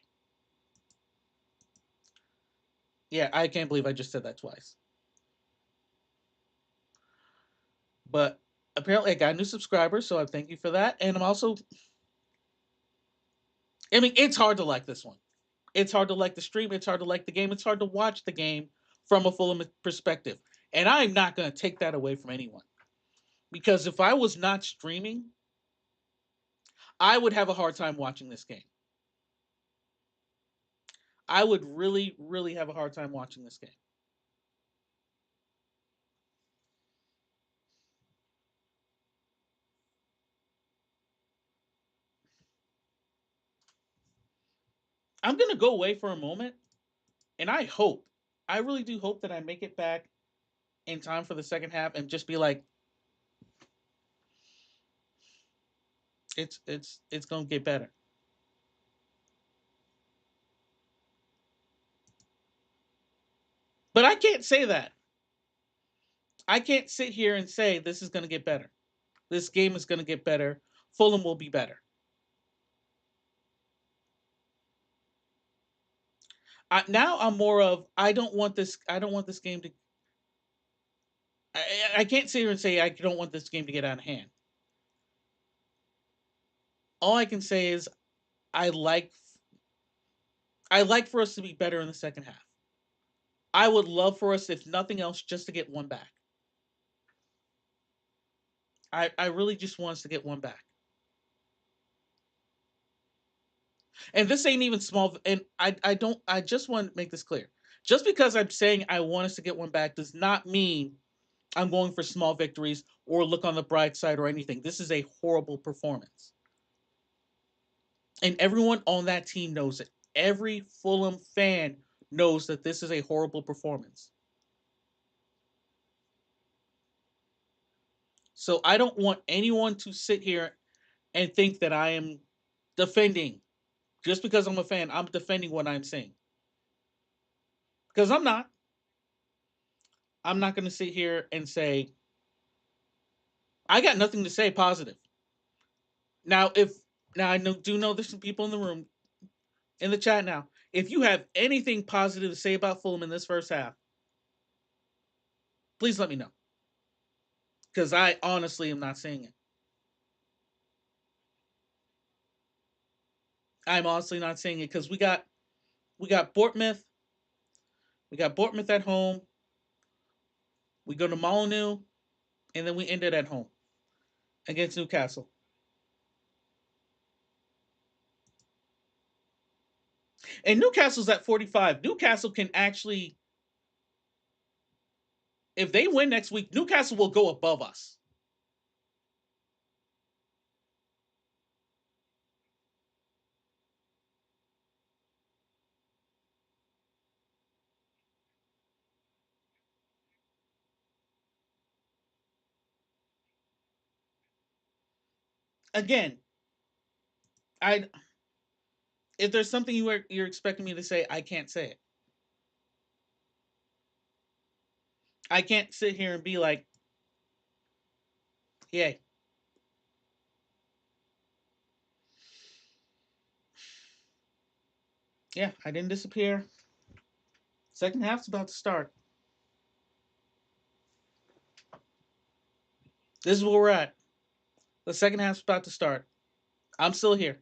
S1: Yeah, I can't believe I just said that twice. But apparently I got a new subscriber, so I thank you for that. And I'm also, I mean, it's hard to like this one. It's hard to like the stream. It's hard to like the game. It's hard to watch the game from a Fulham perspective. And I'm not going to take that away from anyone. Because if I was not streaming, I would have a hard time watching this game. I would really, really have a hard time watching this game. I'm going to go away for a moment. And I really do hope that I make it back in time for the second half and just be like, it's going to get better. But I can't say that. I can't sit here and say this is going to get better. This game is going to get better. Fulham will be better. Now I'm more of I don't want this. I don't want this game to. I can't sit here and say I don't want this game to get out of hand. All I can say is I like I like for us to be better in the second half. I would love for us, if nothing else, just to get one back. I really just want us to get one back. And this ain't even small. And I don't. I just want to make this clear. Just because I'm saying I want us to get one back does not mean I'm going for small victories or look on the bright side or anything. This is a horrible performance. And everyone on that team knows it. Every Fulham fan knows that this is a horrible performance. So I don't want anyone to sit here and think that I am defending. Just because I'm a fan, I'm defending what I'm saying. Because I'm not. I'm not going to sit here and say, I got nothing to say positive. Now, I do know there's some people in the room, in the chat now. If you have anything positive to say about Fulham in this first half, please let me know. Because I honestly am not saying it. I'm honestly not saying it because we got Bournemouth. We got Bournemouth at home. We go to Molyneux, and then we end it at home against Newcastle. And Newcastle's at 45. Newcastle can actually, if they win next week, Newcastle will go above us. Again, I if there's something you're expecting me to say, I can't say it. I can't sit here and be like, "Yay." Yeah, I didn't disappear. Second half's about to start. This is where we're at. The second half's about to start. I'm still here.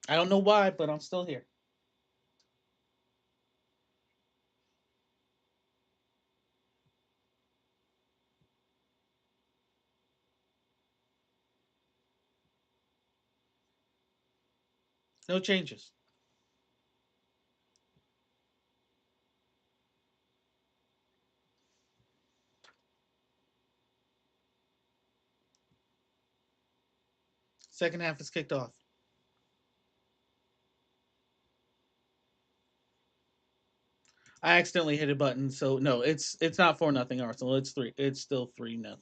S1: I don't know why, but I'm still here. No changes. Second half is kicked off. I accidentally hit a button, so no, it's not 4-0 Arsenal. It's three. It's still 3-0.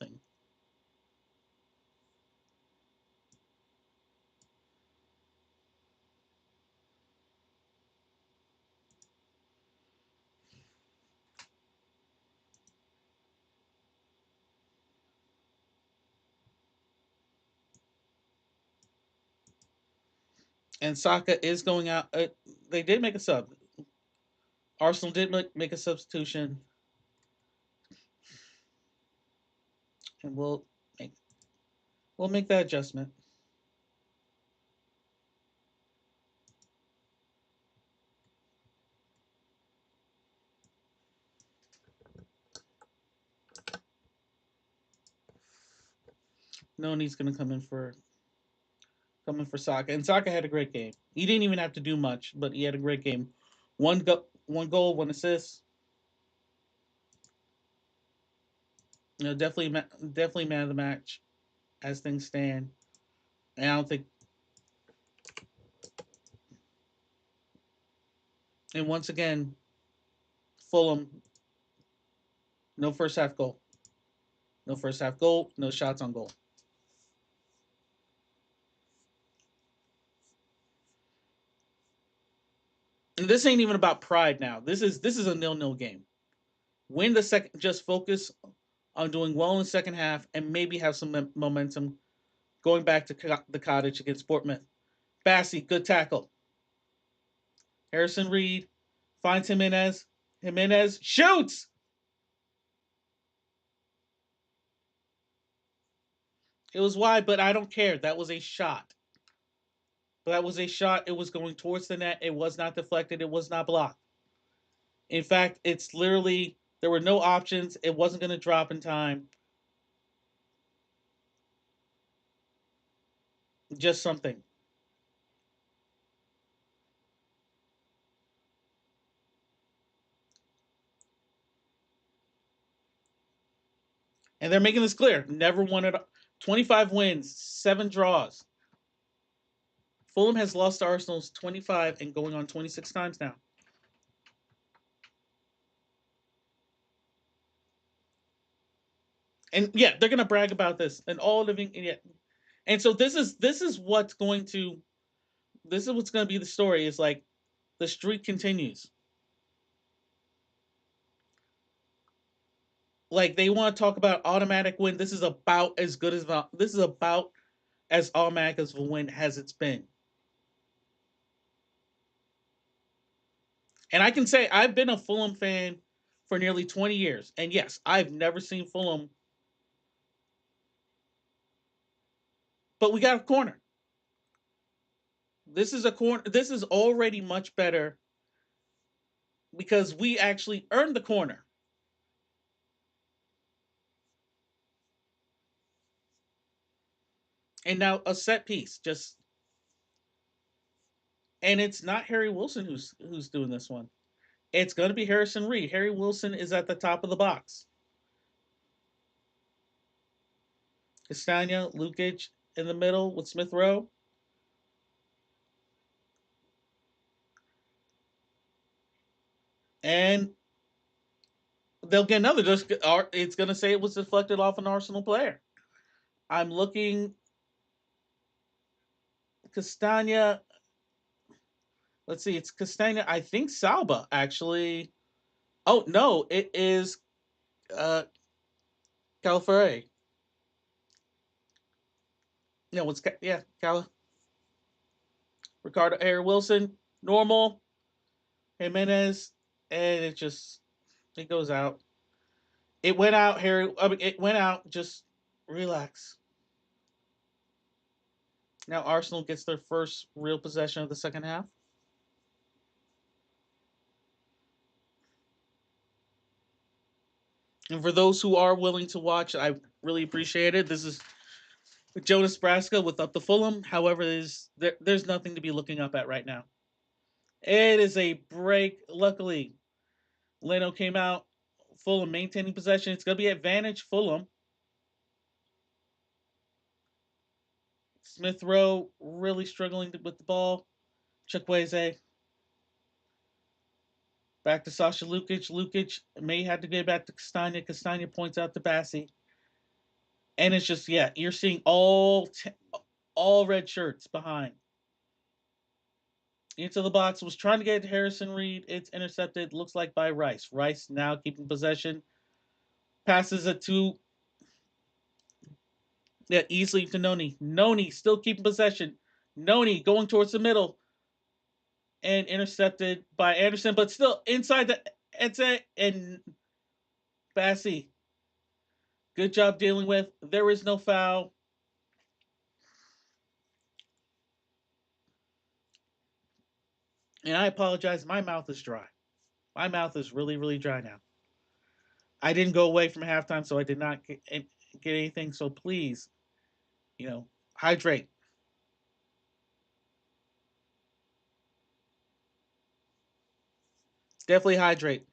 S1: And Saka is going out. They did make a sub. Arsenal did make a substitution, and make we'll make that adjustment. Noni's going to come in for Saka, and Saka had a great game. He didn't even have to do much, but he had a great game. One goal, one assist. Definitely man of the match as things stand. And I don't think. And once again, Fulham, no first half goal, no first half goal, no shots on goal. And this ain't even about pride now. This is a 0-0 game. Win the second. Just focus on doing well in the second half and maybe have some momentum going back to the cottage against Portman. Bassey, good tackle. Harrison Reed finds Jimenez. Jimenez shoots. It was wide, but I don't care. That was a shot. That was a shot. It was going towards the net. It was not deflected. It was not blocked. In fact, it's literally, there were no options. It wasn't going to drop in time. Just something. And they're making this clear. Never won it. 25 wins, 7 draws. Fulham has lost to Arsenal's 25 and going on 26 times now. And yeah, they're gonna brag about this and all living. Yeah. And so this is what's going to be the story. Is like the streak continues. Like they want to talk about automatic win. This is about as good as this is about as automatic as a win as it's been. And I can say I've been a Fulham fan for nearly 20 years. And yes, I've never seen Fulham. But we got a corner. This is a corner. This is already much better because we actually earned the corner. And now a set piece. And it's not Harry Wilson who's doing this one. It's going to be Harrison Reed. Harry Wilson is at the top of the box. Castagna, Lukic in the middle with Smith Rowe. And they'll get another. It's going to say it was deflected off an Arsenal player. I'm looking. Castagna. Let's see. It's Castagna. I think Salba actually. Oh no! It is Calafere. No, it's Ricardo Harry Wilson. Normal. Jimenez, and it goes out. It went out, Harry. I mean, it went out. Just relax. Now Arsenal gets their first real possession of the second half. And for those who are willing to watch, I really appreciate it. This is Jonas Braska with Up the Fulham. However, there's nothing to be looking up at right now. It is a break. Luckily, Leno came out. Fulham maintaining possession. It's going to be advantage Fulham. Smith Rowe really struggling with the ball. Chukwueze. Back to Sasha Lukic. Lukic may have to get back to Castagna. Castagna points out to Bassey. And it's just, yeah, you're seeing all red shirts behind. Into the box. Was trying to get to Harrison Reed. It's intercepted. Looks like by Rice. Rice now keeping possession. Passes it to, yeah, easily to Noni. Noni still keeping possession. Noni going towards the middle and intercepted by Anderson, but still inside the Etse and Bassi. Good job dealing with. There is no foul. And I apologize. My mouth is dry. My mouth is really, really dry now. I didn't go away from halftime, so I did not get anything. So please, hydrate. Definitely hydrate.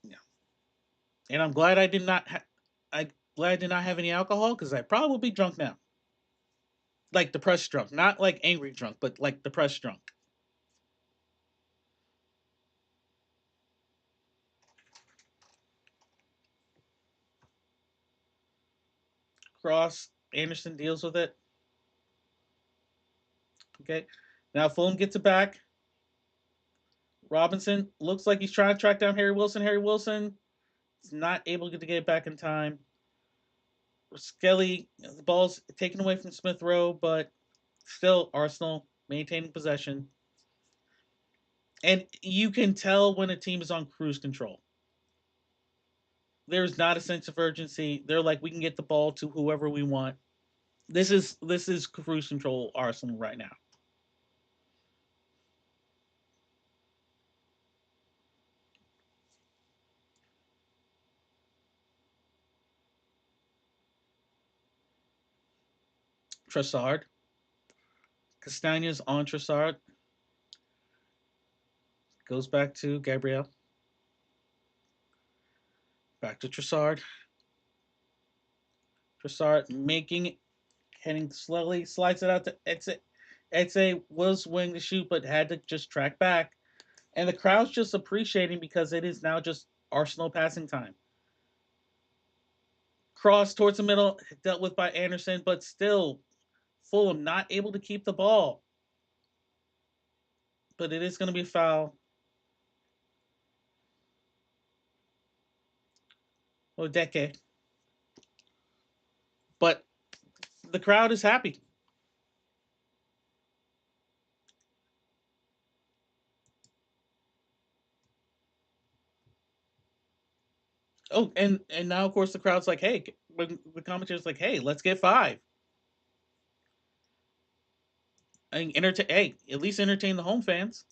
S1: Yeah. And I'm glad I did not. I glad I did not have any alcohol because I'd probably be drunk now. Like depressed drunk, not like angry drunk, but like depressed drunk. Cross Anderson deals with it. Okay. Now Fulham gets it back. Robinson looks like he's trying to track down Harry Wilson. Harry Wilson is not able to get it back in time. Skelly, the ball's taken away from Smith Rowe, but still Arsenal maintaining possession. And you can tell when a team is on cruise control. There's not a sense of urgency. They're like, we can get the ball to whoever we want. This is cruise control Arsenal right now. Trossard. Castagna's on Trossard. Goes back to Gabriel. Back to Trossard. Trossard making heading slowly, slides it out to Etze. Etze was willing to shoot, but had to just track back. And the crowd's just appreciating because it is now just Arsenal passing time. Cross towards the middle, dealt with by Anderson, but still Fulham not able to keep the ball. But it is going to be a foul. Odeke. But the crowd is happy. Oh, and now of course the crowd's like, hey, when the commentator's like, hey, let's get five. I mean, hey, at least entertain the home fans.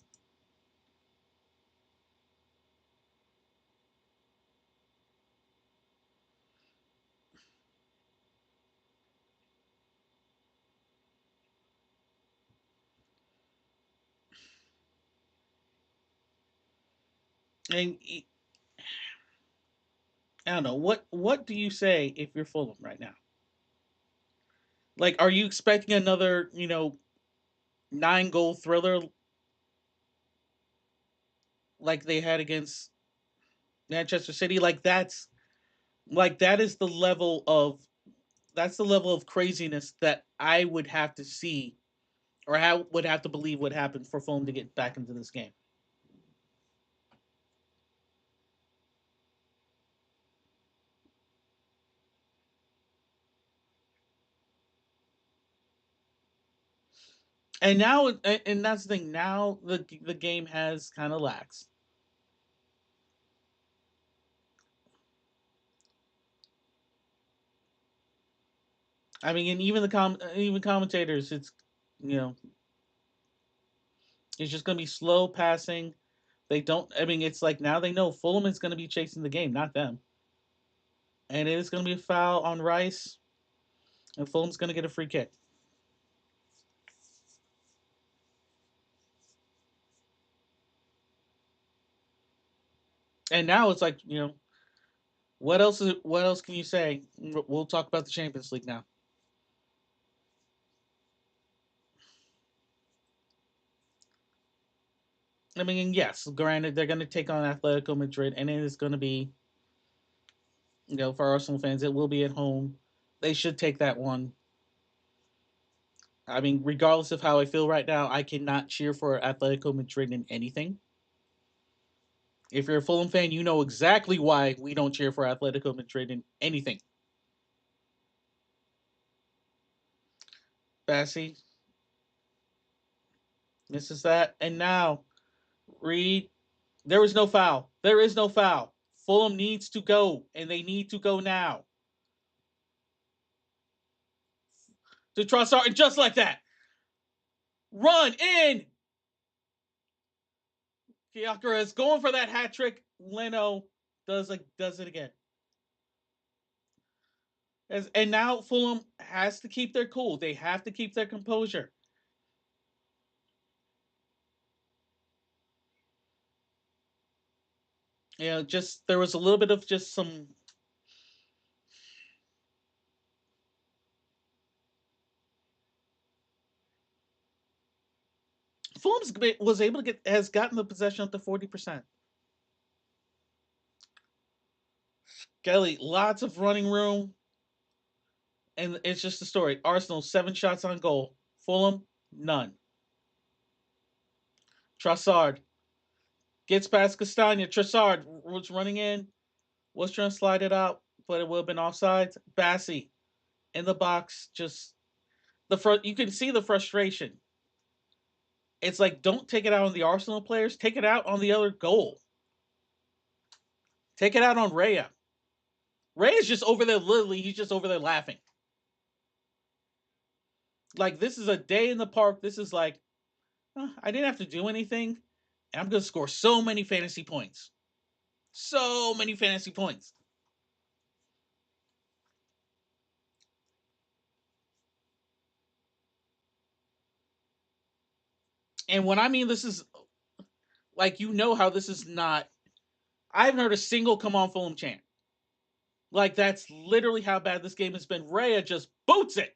S1: And I don't know what do you say if you're Fulham right now? Like, are you expecting another 9-goal thriller like they had against Manchester City? That is the level of craziness that I would have to see or would have to believe would happen for Fulham to get back into this game. And now, and that's the thing. Now the game has kind of lax. I mean, and even even commentators, you know it's just going to be slow passing. They don't. I mean, it's like now they know Fulham is going to be chasing the game, not them. And it is going to be a foul on Rice, and Fulham's going to get a free kick. And now it's like what else can you say? We'll talk about the Champions League now. I mean, yes, granted they're going to take on Atletico Madrid, and it is going to be for Arsenal fans, it will be at home. They should take that one. I mean, regardless of how I feel right now, I cannot cheer for Atletico Madrid in anything. If you're a Fulham fan, you know exactly why we don't cheer for Atletico Madrid in anything. Bassey misses that. And now, Reed, there is no foul. There is no foul. Fulham needs to go, and they need to go now. To Trossard, and just like that, run in. Gyökeres is going for that hat trick. Leno does it again. And now Fulham has to keep their cool. They have to keep their composure. Just there was a little bit of just some. Fulham's was able to has gotten the possession up to 40%. Kelly, lots of running room, and it's just a story. Arsenal 7 shots on goal. Fulham none. Trossard gets past Castagna. Trossard was running in, was trying to slide it out, but it would have been offside. Bassey in the box, just you can see the frustration. It's like, don't take it out on the Arsenal players. Take it out on the other goal. Take it out on Raya. Raya's just over there, literally, he's just over there laughing. Like, this is a day in the park. This is like, I didn't have to do anything, and I'm going to score so many fantasy points. So many fantasy points. And when I mean this is, like, how this is not, I haven't heard a single come on Fulham chant. Like, that's literally how bad this game has been. Raya just boots it.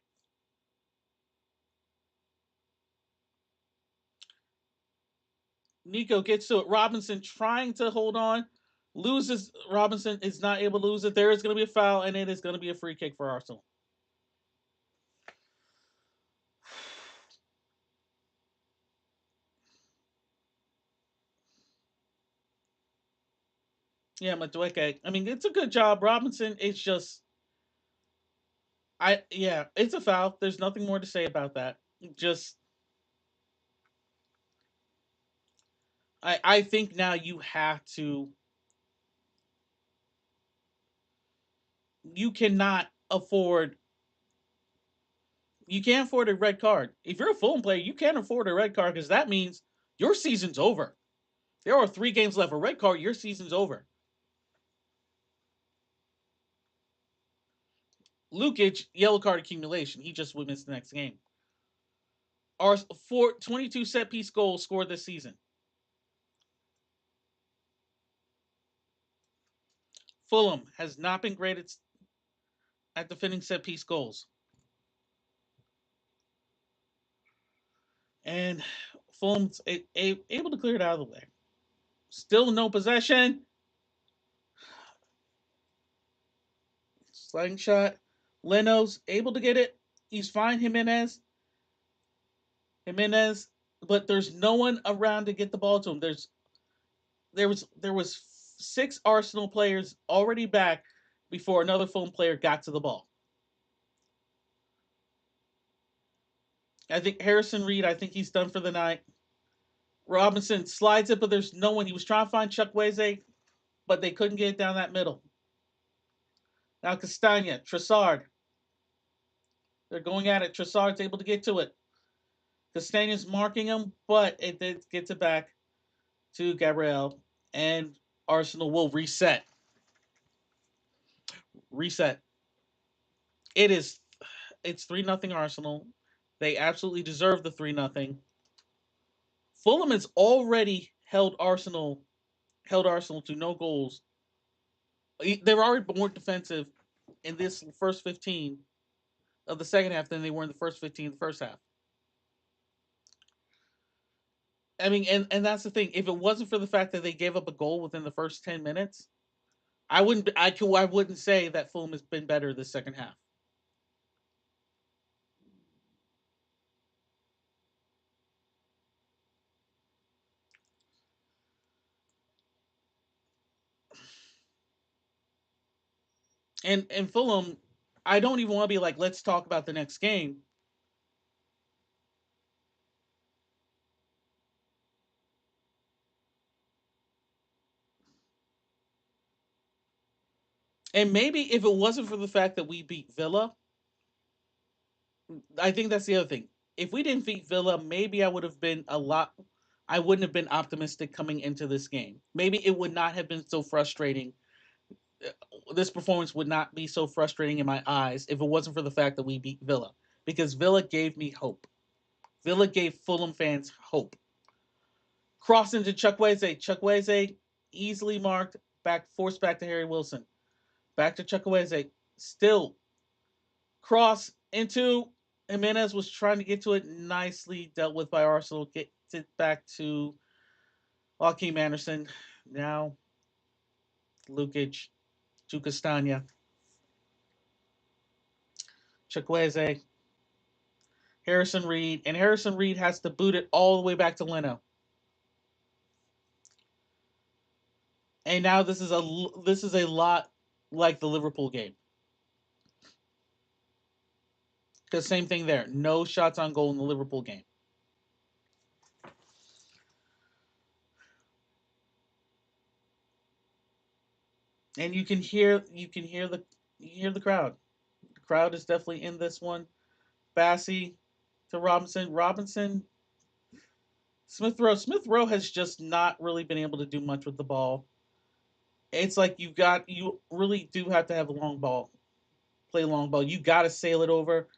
S1: Nico gets to it. Robinson trying to hold on. Loses. Robinson is not able to lose it. There is going to be a foul, and it is going to be a free kick for Arsenal. Yeah, Madueke. I mean, it's a good job. Robinson, it's just, it's a foul. There's nothing more to say about that. Just, I think now you have to, you cannot afford, you can't afford a red card. If you're a Fulham player, you can't afford a red card because that means your season's over. There are 3 games left. A red card, your season's over. Lukic, yellow card accumulation. He just would miss the next game. Our 22 set piece goals scored this season. Fulham has not been great at defending set piece goals. And Fulham's able to clear it out of the way. Still no possession. Sliding shot. Leno's able to get it. He's fine. Jimenez, but there's no one around to get the ball to him. There was 6 Arsenal players already back before another Fulham player got to the ball. I think Harrison Reed, I think he's done for the night. Robinson slides it, but there's no one. He was trying to find Chukwueze, but they couldn't get it down that middle. Now Castagna, Trossard. They're going at it. Trossard's able to get to it. Castagna's marking him, but it gets it back to Gabriel, and Arsenal will reset. It's 3-0 Arsenal. They absolutely deserve the 3-0. Fulham has already held Arsenal to no goals. They're already more defensive in this first 15 of the second half than they were in the first 15 of the first half. I mean, and that's the thing. If it wasn't for the fact that they gave up a goal within the first 10 minutes, I wouldn't say that Fulham has been better this second half. And Fulham, I don't even want to be like, let's talk about the next game. And maybe if it wasn't for the fact that we beat Villa, I think that's the other thing. If we didn't beat Villa, maybe I would have been a lot. I wouldn't have been optimistic coming into this game. Maybe it would not have been so frustrating. This performance would not be so frustrating in my eyes if it wasn't for the fact that we beat Villa. Because Villa gave me hope. Villa gave Fulham fans hope. Cross into Chukwueze. Chukwueze easily marked, back forced back to Harry Wilson. Back to Chukwueze. Still cross into Jimenez was trying to get to it. Nicely dealt with by Arsenal. Gets it back to Joaquin Anderson. Now Lukic to Castagna. Chukwueze. Harrison Reed. And Harrison Reed has to boot it all the way back to Leno. And now this is a lot like the Liverpool game. Because same thing there. No shots on goal in the Liverpool game. And you hear the crowd. The crowd is definitely in this one. Bassey to Robinson. Robinson. Smith Rowe. Smith Rowe has just not really been able to do much with the ball. It's like you really do have to have a long ball. Play long ball. You gotta sail it over.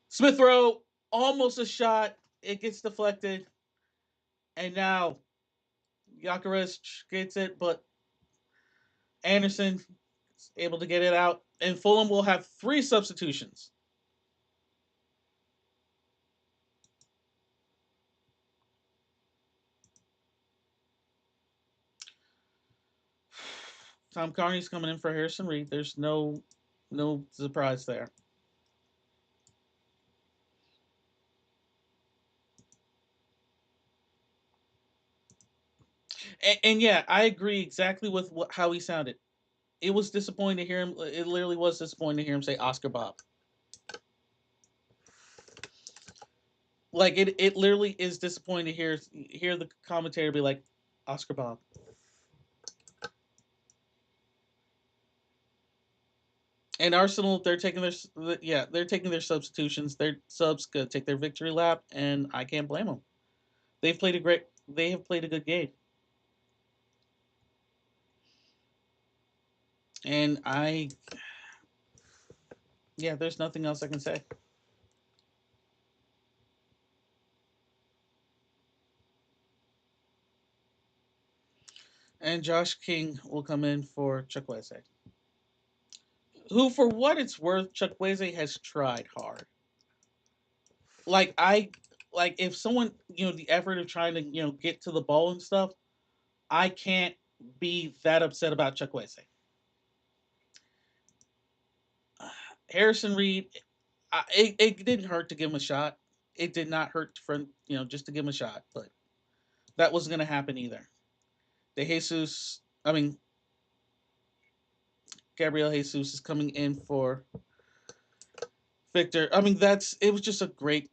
S1: Smith Rowe, almost a shot. It gets deflected. And now Gyökeres gets it, but Anderson is able to get it out. And Fulham will have 3 substitutions. Tom Carney's coming in for Harrison Reed. There's no surprise there. And yeah, I agree exactly with how he sounded. It was disappointing to hear him. It literally was disappointing to hear him say Oscar Bob. Like it literally is disappointing to hear the commentator be like Oscar Bob. And Arsenal, they're taking their substitutions. Their subs gonna take their victory lap, and I can't blame them. They have played a good game, and there's nothing else I can say. And Josh King will come in for Chukwueze, who, for what it's worth, Chukwueze has tried hard. Like like if someone the effort of trying to get to the ball and stuff, I can't be that upset about Chukwueze. Harrison Reed, it didn't hurt to give him a shot. It did not hurt for just to give him a shot, but that wasn't going to happen either. De Jesus, I mean Gabriel Jesus is coming in for Victor. I mean it was just a great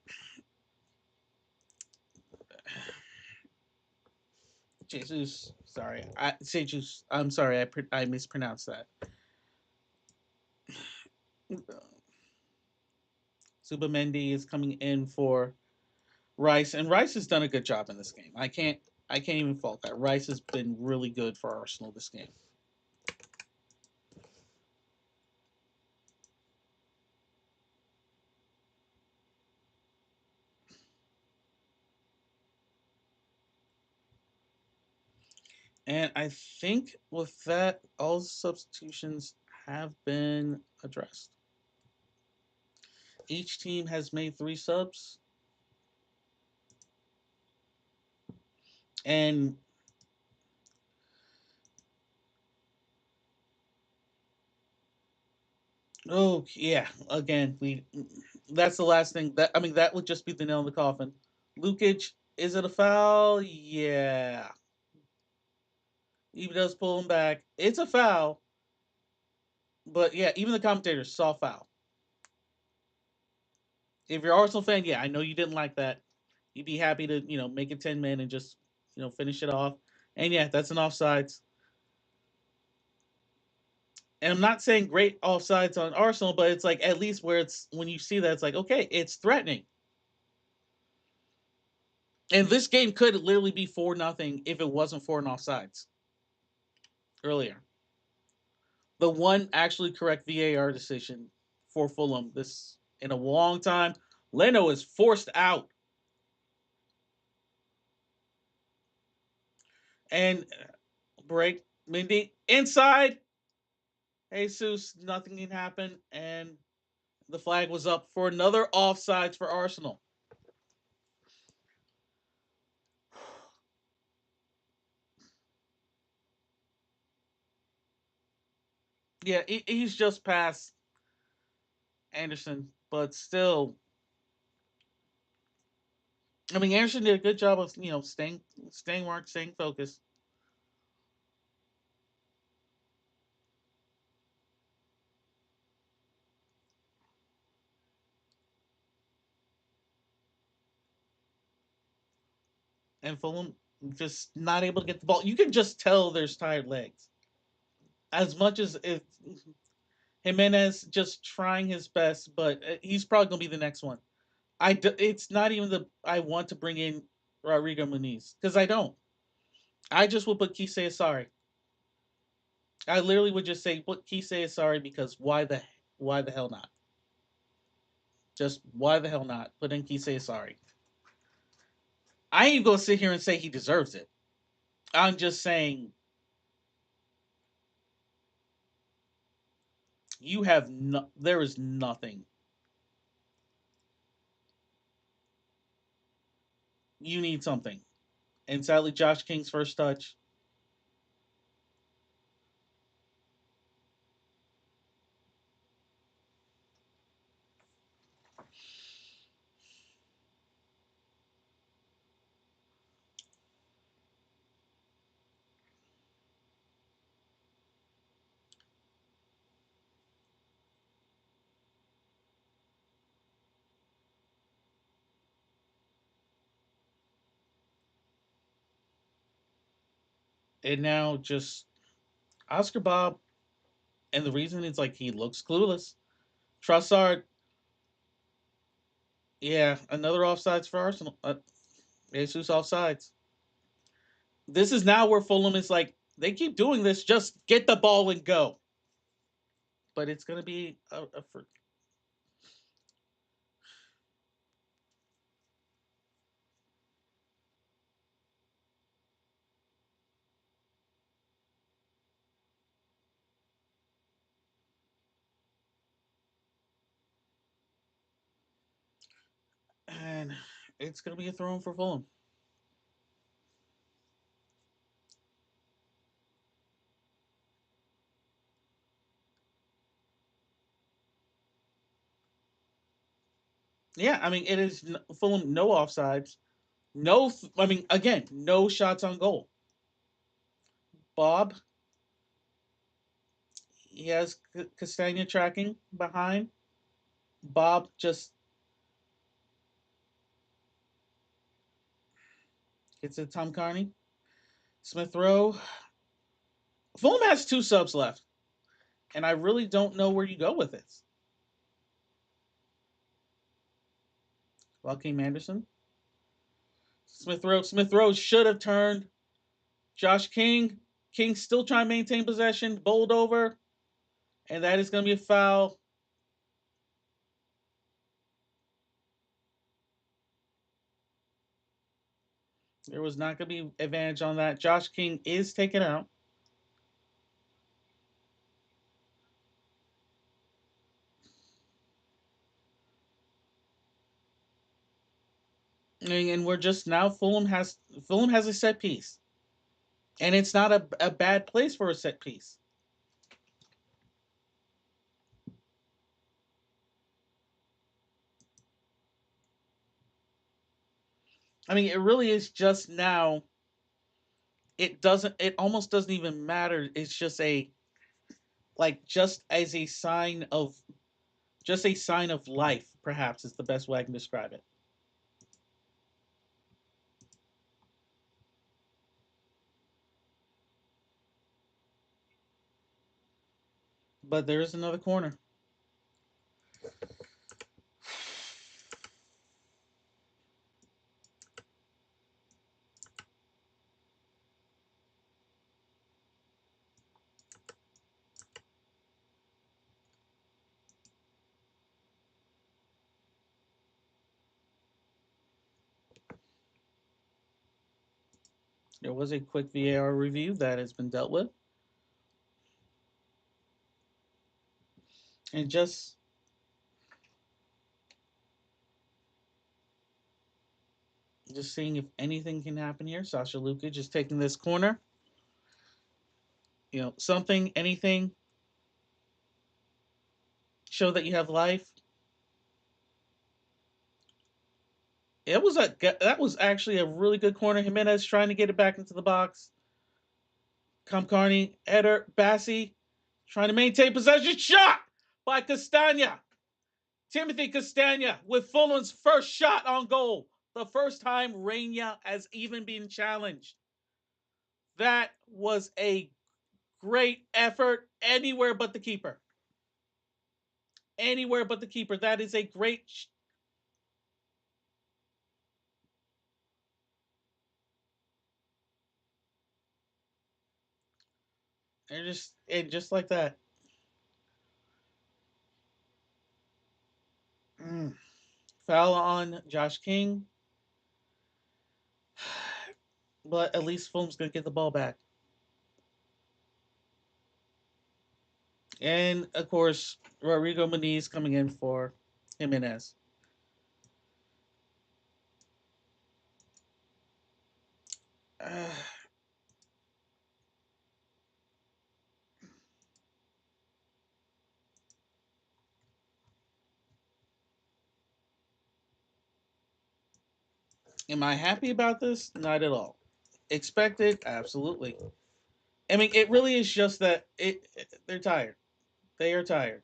S1: Jesus. Sorry, I say Jesus. I'm sorry, I mispronounced that. Subamendi is coming in for Rice, and Rice has done a good job in this game. I can't even fault that. Rice has been really good for Arsenal this game. And I think with that, all substitutions have been addressed. Each team has made 3 subs, and oh yeah, again that's the last thing that would just be the nail in the coffin. Lukic, is it a foul? Yeah, he does pull him back. It's a foul, but yeah, even the commentators saw foul. If you're an Arsenal fan, yeah, I know you didn't like that. You'd be happy to make it 10 men and just finish it off. And yeah, that's an offsides. And I'm not saying great offsides on Arsenal, but it's like at least where it's when you see that it's like okay, it's threatening. And this game could literally be 4-0 if it wasn't for an offsides earlier. The one actually correct VAR decision for Fulham this in a long time. Leno is forced out. And break Mindy inside. Jesus, nothing can happen. And the flag was up for another offsides for Arsenal. Yeah, he's just past Anderson, but still, I mean, Anderson did a good job of staying marked, staying focused. And Fulham just not able to get the ball. You can just tell there's tired legs. As much as Jimenez just trying his best, but he's probably gonna be the next one. It's not even the I want to bring in Rodrigo Muniz because I don't. I just would put Kisei sorry. I literally would just say put Kisei sorry because why the hell not? Just why the hell not? Put in Kisei sorry. I ain't gonna sit here and say he deserves it. I'm just saying you have no. There is nothing. You need something. And sadly, Josh King's first touch. And now just Oscar Bob. And the reason is like he looks clueless. Trossard, yeah, another offsides for Arsenal. Jesus offsides. This is now where Fulham is like, they keep doing this, just get the ball and go. But it's going to be and it's going to be a throw for Fulham. Yeah, I mean, it is Fulham, no offsides. No, I mean, again, no shots on goal. Bob, he has Castagna tracking behind. Bob just gets it Tom Carney. Smith Rowe. Fulham has two subs left, and I really don't know where you go with this. Joaquin Anderson. Smith Rowe should have turned. Josh King. King still trying to maintain possession. Bowled over. And that is going to be a foul. There was not going to be advantage on that. Josh King is taken out. And we're just now Fulham has a set piece. And it's not a bad place for a set piece. I mean, it really is just now. It almost doesn't even matter. It's just just as a sign of life, perhaps is the best way I can describe it. But there is another corner. There was a quick VAR review that has been dealt with. And just seeing if anything can happen here. Sasha Luka just taking this corner. Something, anything. Show that you have life. That was actually a really good corner. Jimenez trying to get it back into the box. Kamkarni, header, Bassi trying to maintain possession. Shot by Castagna. Timothy Castagna with Fulham's first shot on goal. The first time Reina has even been challenged. That was a great effort anywhere but the keeper. Anywhere but the keeper. That is a great. And just like that. Foul on Josh King. But at least Fulham's going to get the ball back. And, of course, Rodrigo Muniz coming in for Jimenez. Am I happy about this? Not at all. Expected? Absolutely. I mean, it really is just that they're tired. They are tired.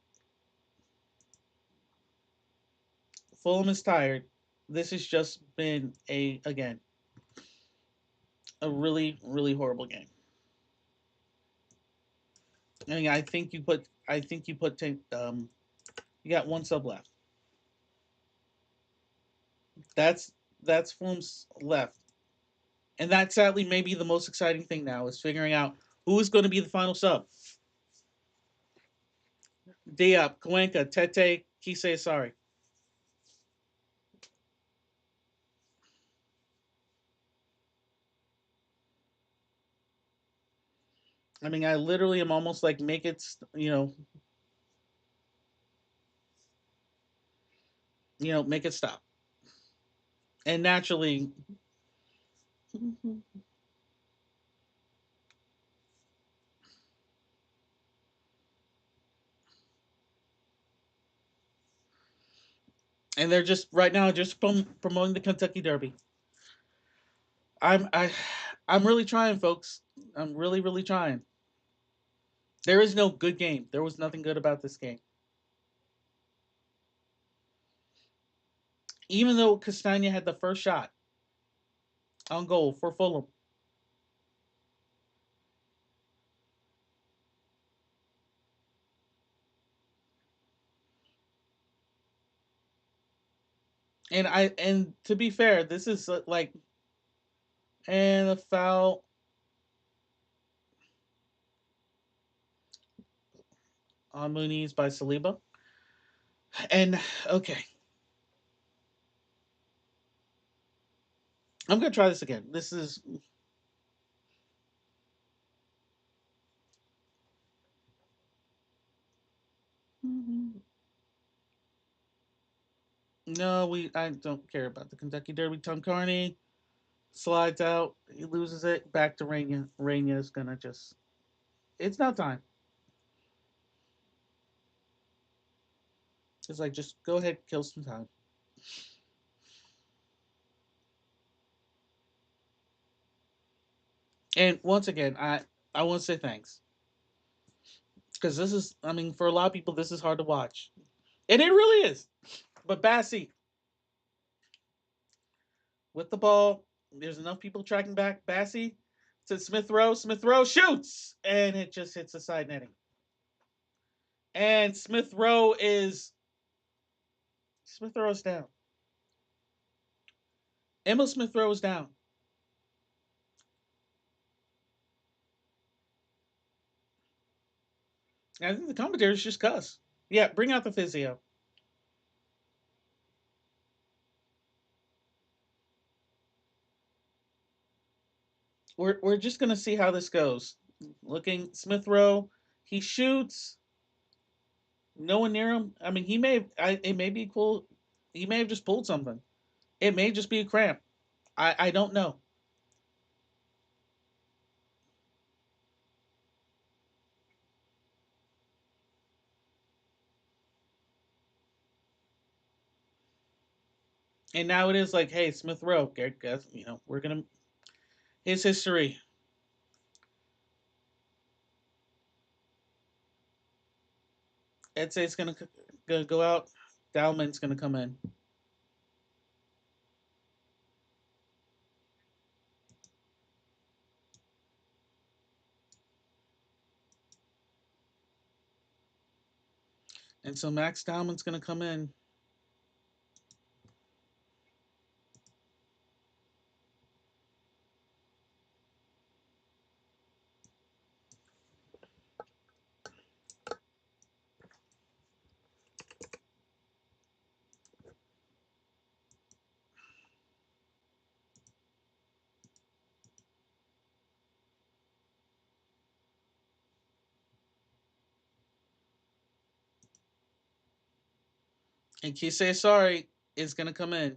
S1: Fulham is tired. This has just been again a really really horrible game. I mean, you got one sub left. That's Fulham's left, and that sadly may be the most exciting thing now is figuring out who is going to be the final sub. Diop, Cuenca, Tete, Kise, sorry. I mean, I literally am almost like make it, make it stop. And naturally, and they're just right now just promoting the Kentucky Derby. I'm I, I'm really trying, folks. I'm really really trying. There is no good game. There was nothing good about this game. Even though Castagna had the first shot on goal for Fulham. And to be fair, this is like and a foul on Muniz by Saliba. And okay, I'm gonna try this again. This is no, I don't care about the Kentucky Derby. Tom Carney slides out, he loses it back to Reina. Reina is gonna just it's now time. It's like just go ahead, kill some time. And once again, I want to say thanks because this is I mean for a lot of people this is hard to watch, and it really is. But Bassi with the ball, there's enough people tracking back. Bassi to Smith Rowe. Smith Rowe shoots, and it just hits the side netting. And Smith Rowe is down. Emil Smith Rowe is down. I think the commentators just cuss. Yeah, bring out the physio. We're just gonna see how this goes. Looking Smith Rowe, he shoots. No one near him. I mean, he may have. It may be cool. He may have just pulled something. It may just be a cramp. I don't know. And now it is like, hey, Smith Rowe, guess we're gonna his history. I'd say it's gonna go out. Dowman's gonna come in. And so Max Dowman's gonna come in. And Kisei Sorry is gonna come in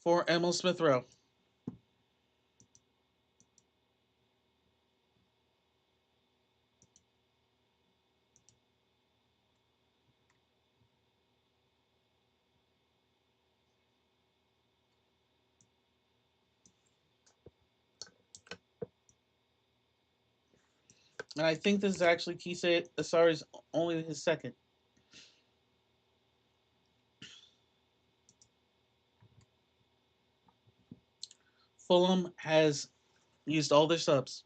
S1: for Emil Smith Rowe. And I think this is actually Kisei Asari's only his second. Fulham has used all their subs.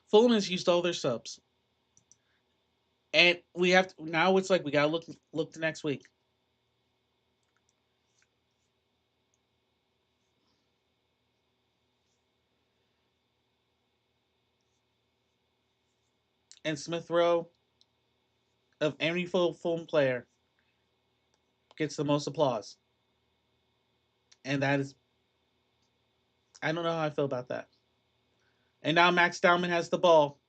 S1: Fulham has used all their subs. And we have to, now it's like we gotta look to next week. And Smith Rowe, of any Fulham player, gets the most applause. And that is, I don't know how I feel about that. And now Max Dowman has the ball.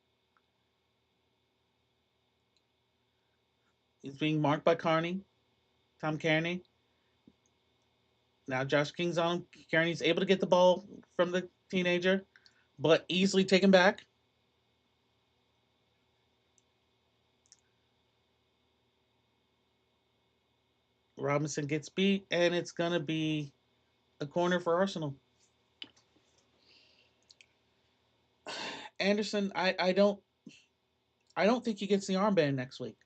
S1: He's being marked by Tom Kearney. Now Josh King's on him. Kearney's able to get the ball from the teenager, but easily taken back. Robinson gets beat, and it's gonna be a corner for Arsenal. Anderson, I don't think he gets the armband next week.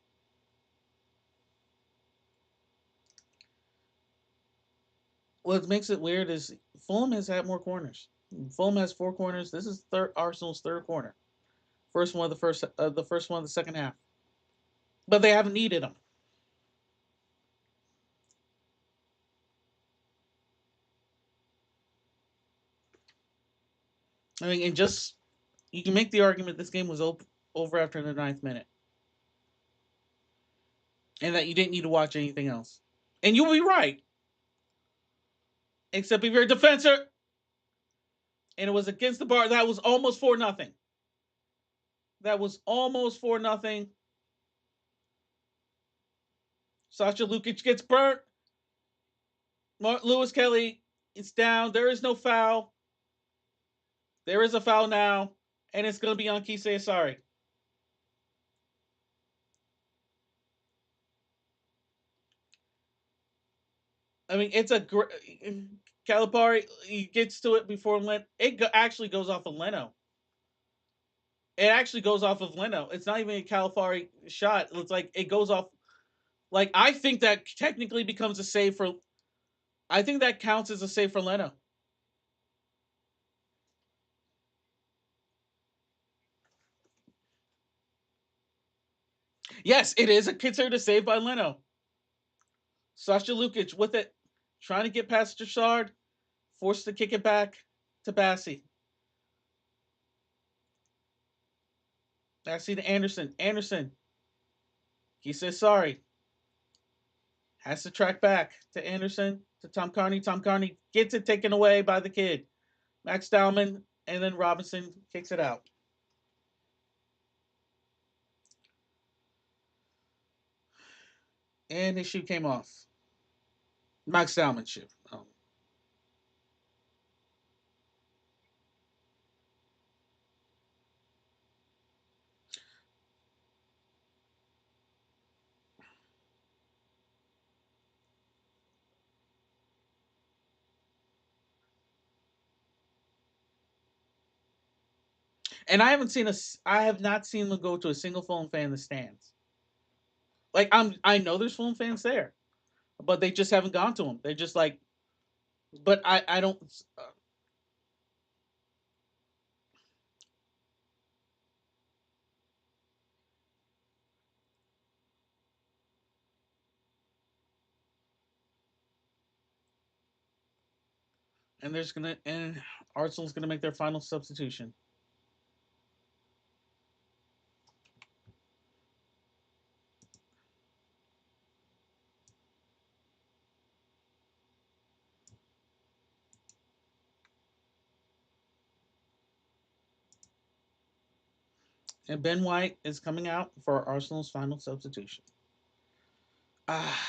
S1: What makes it weird is Fulham has had more corners. Fulham has 4 corners. This is Arsenal's third corner. The first one of the second half. But they haven't needed them. I mean, and just you can make the argument this game was over after the 9th minute, and that you didn't need to watch anything else. And you'll be right, except if you're a defender, and it was against the bar. That was almost 4-0. That was almost 4-0. Sasha Lukic gets burnt. Lewis Kelly is down. There is no foul. There is a foul now, and it's going to be on Kisei Asari. I mean, it's a Calipari. He gets to it before actually goes off of Leno. It actually goes off of Leno. It's not even a Calipari shot. It's like it goes off. Like I think that technically becomes a save for. I think that counts as a save for Leno. Yes, it is considered a save by Leno. Sasha Lukic with it, trying to get past Jassard, forced to kick it back to Bassi. Bassi to Anderson. Anderson, he says sorry. Has to track back to Anderson, to Tom Carney. Tom Carney gets it taken away by the kid. Max Dowman, and then Robinson kicks it out. And his shoe came off. Max Dowman's shoe. And I have not seen them go to a single Fulham fan in the stands. Like I know there's Fulham fans there, but they just haven't gone to them. They're just like, but I don't. And Arsenal's gonna make their final substitution. And Ben White is coming out for Arsenal's final substitution. Ah,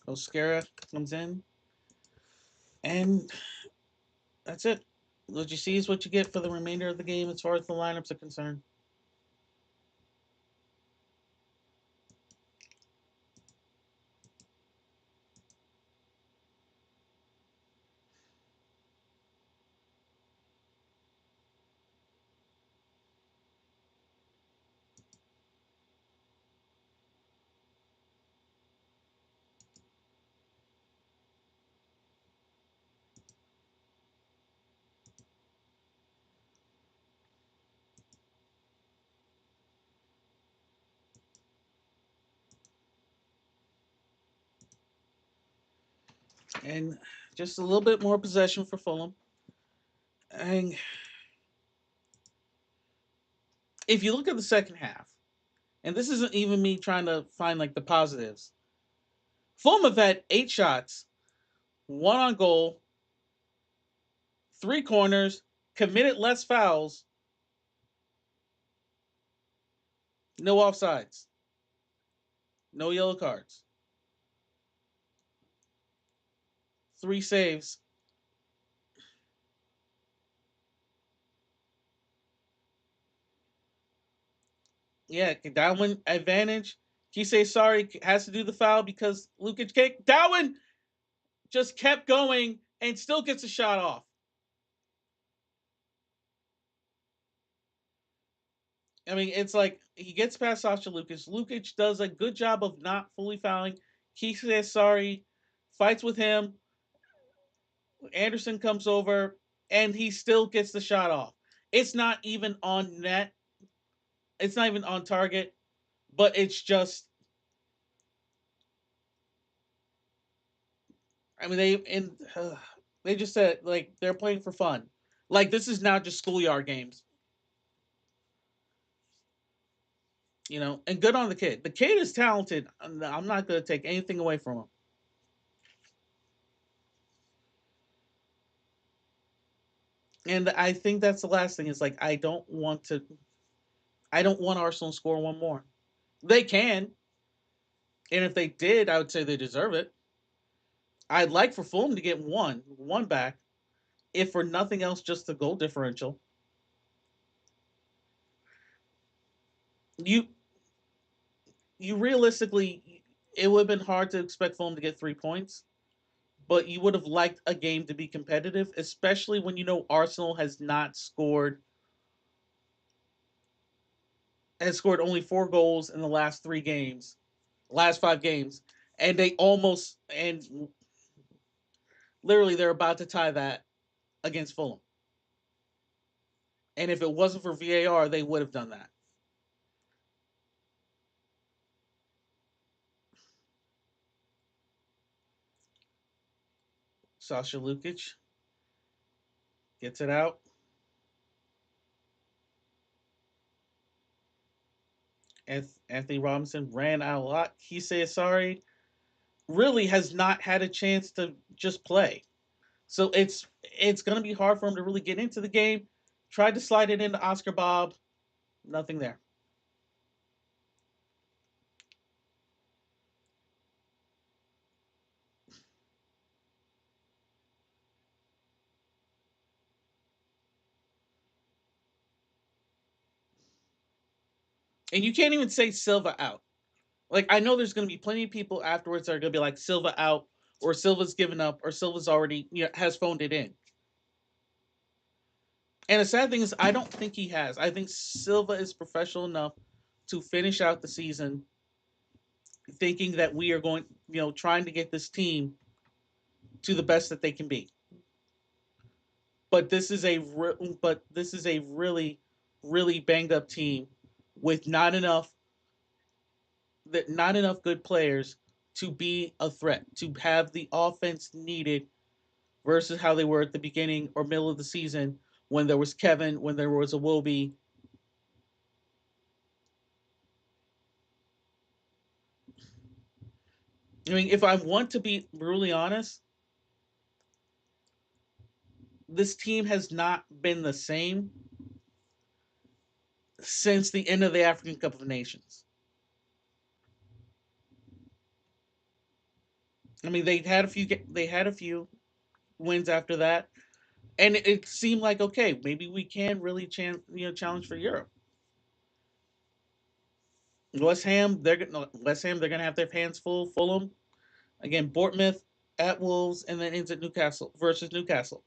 S1: Oscara comes in, and that's it. What you see is what you get for the remainder of the game as far as the lineups are concerned. And just a little bit more possession for Fulham. And if you look at the second half, and this isn't even me trying to find like the positives, Fulham have had 8 shots, one on goal, 3 corners, committed less fouls, no offsides, no yellow cards, 3 saves. Yeah, Darwin advantage. Kise sorry has to do the foul because Lukic kick. Darwin just kept going and still gets a shot off. I mean, it's like he gets past Sasha Lukic. Lukic does a good job of not fully fouling. Kise sorry, fights with him. Anderson comes over and he still gets the shot off. It's not even on net. It's not even on target, but it's just. I mean, they just said like they're playing for fun. Like this is not just schoolyard games, And good on the kid. The kid is talented. I'm not going to take anything away from him. And I think that's the last thing. Is like I don't want Arsenal to score one more. They can, and if they did, I would say they deserve it. I'd like for Fulham to get one back, if for nothing else, just the goal differential. You you realistically, it would have been hard to expect Fulham to get 3 points, but you would have liked a game to be competitive, especially when you know Arsenal has scored only 4 goals in the last 5 games, and they almost and literally they're about to tie that against Fulham. And if it wasn't for VAR, they would have done that. Sasha Lukic gets it out. Anthony Robinson ran out a lot. He said sorry. Really has not had a chance to just play. So it's going to be hard for him to really get into the game. Tried to slide it into Oscar Bob. Nothing there. And you can't even say Silva out. Like, I know there's going to be plenty of people afterwards that are going to be like Silva out, or Silva's given up, or Silva's already has phoned it in. And the sad thing is, I don't think he has. I think Silva is professional enough to finish out the season, thinking that we are going, trying to get this team to the best that they can be. But this is a really, really banged up team with not enough good players to be a threat, to have the offense needed versus how they were at the beginning or middle of the season when there was Kevin, when there was a Iwobi. I mean, if I want to be brutally honest, this team has not been the same since the end of the African Cup of Nations. I mean, they had a few wins after that, and it seemed like okay, maybe we can really challenge for Europe. West Ham they're gonna have their hands full. Fulham again, Bournemouth at Wolves, and then into Newcastle versus Newcastle.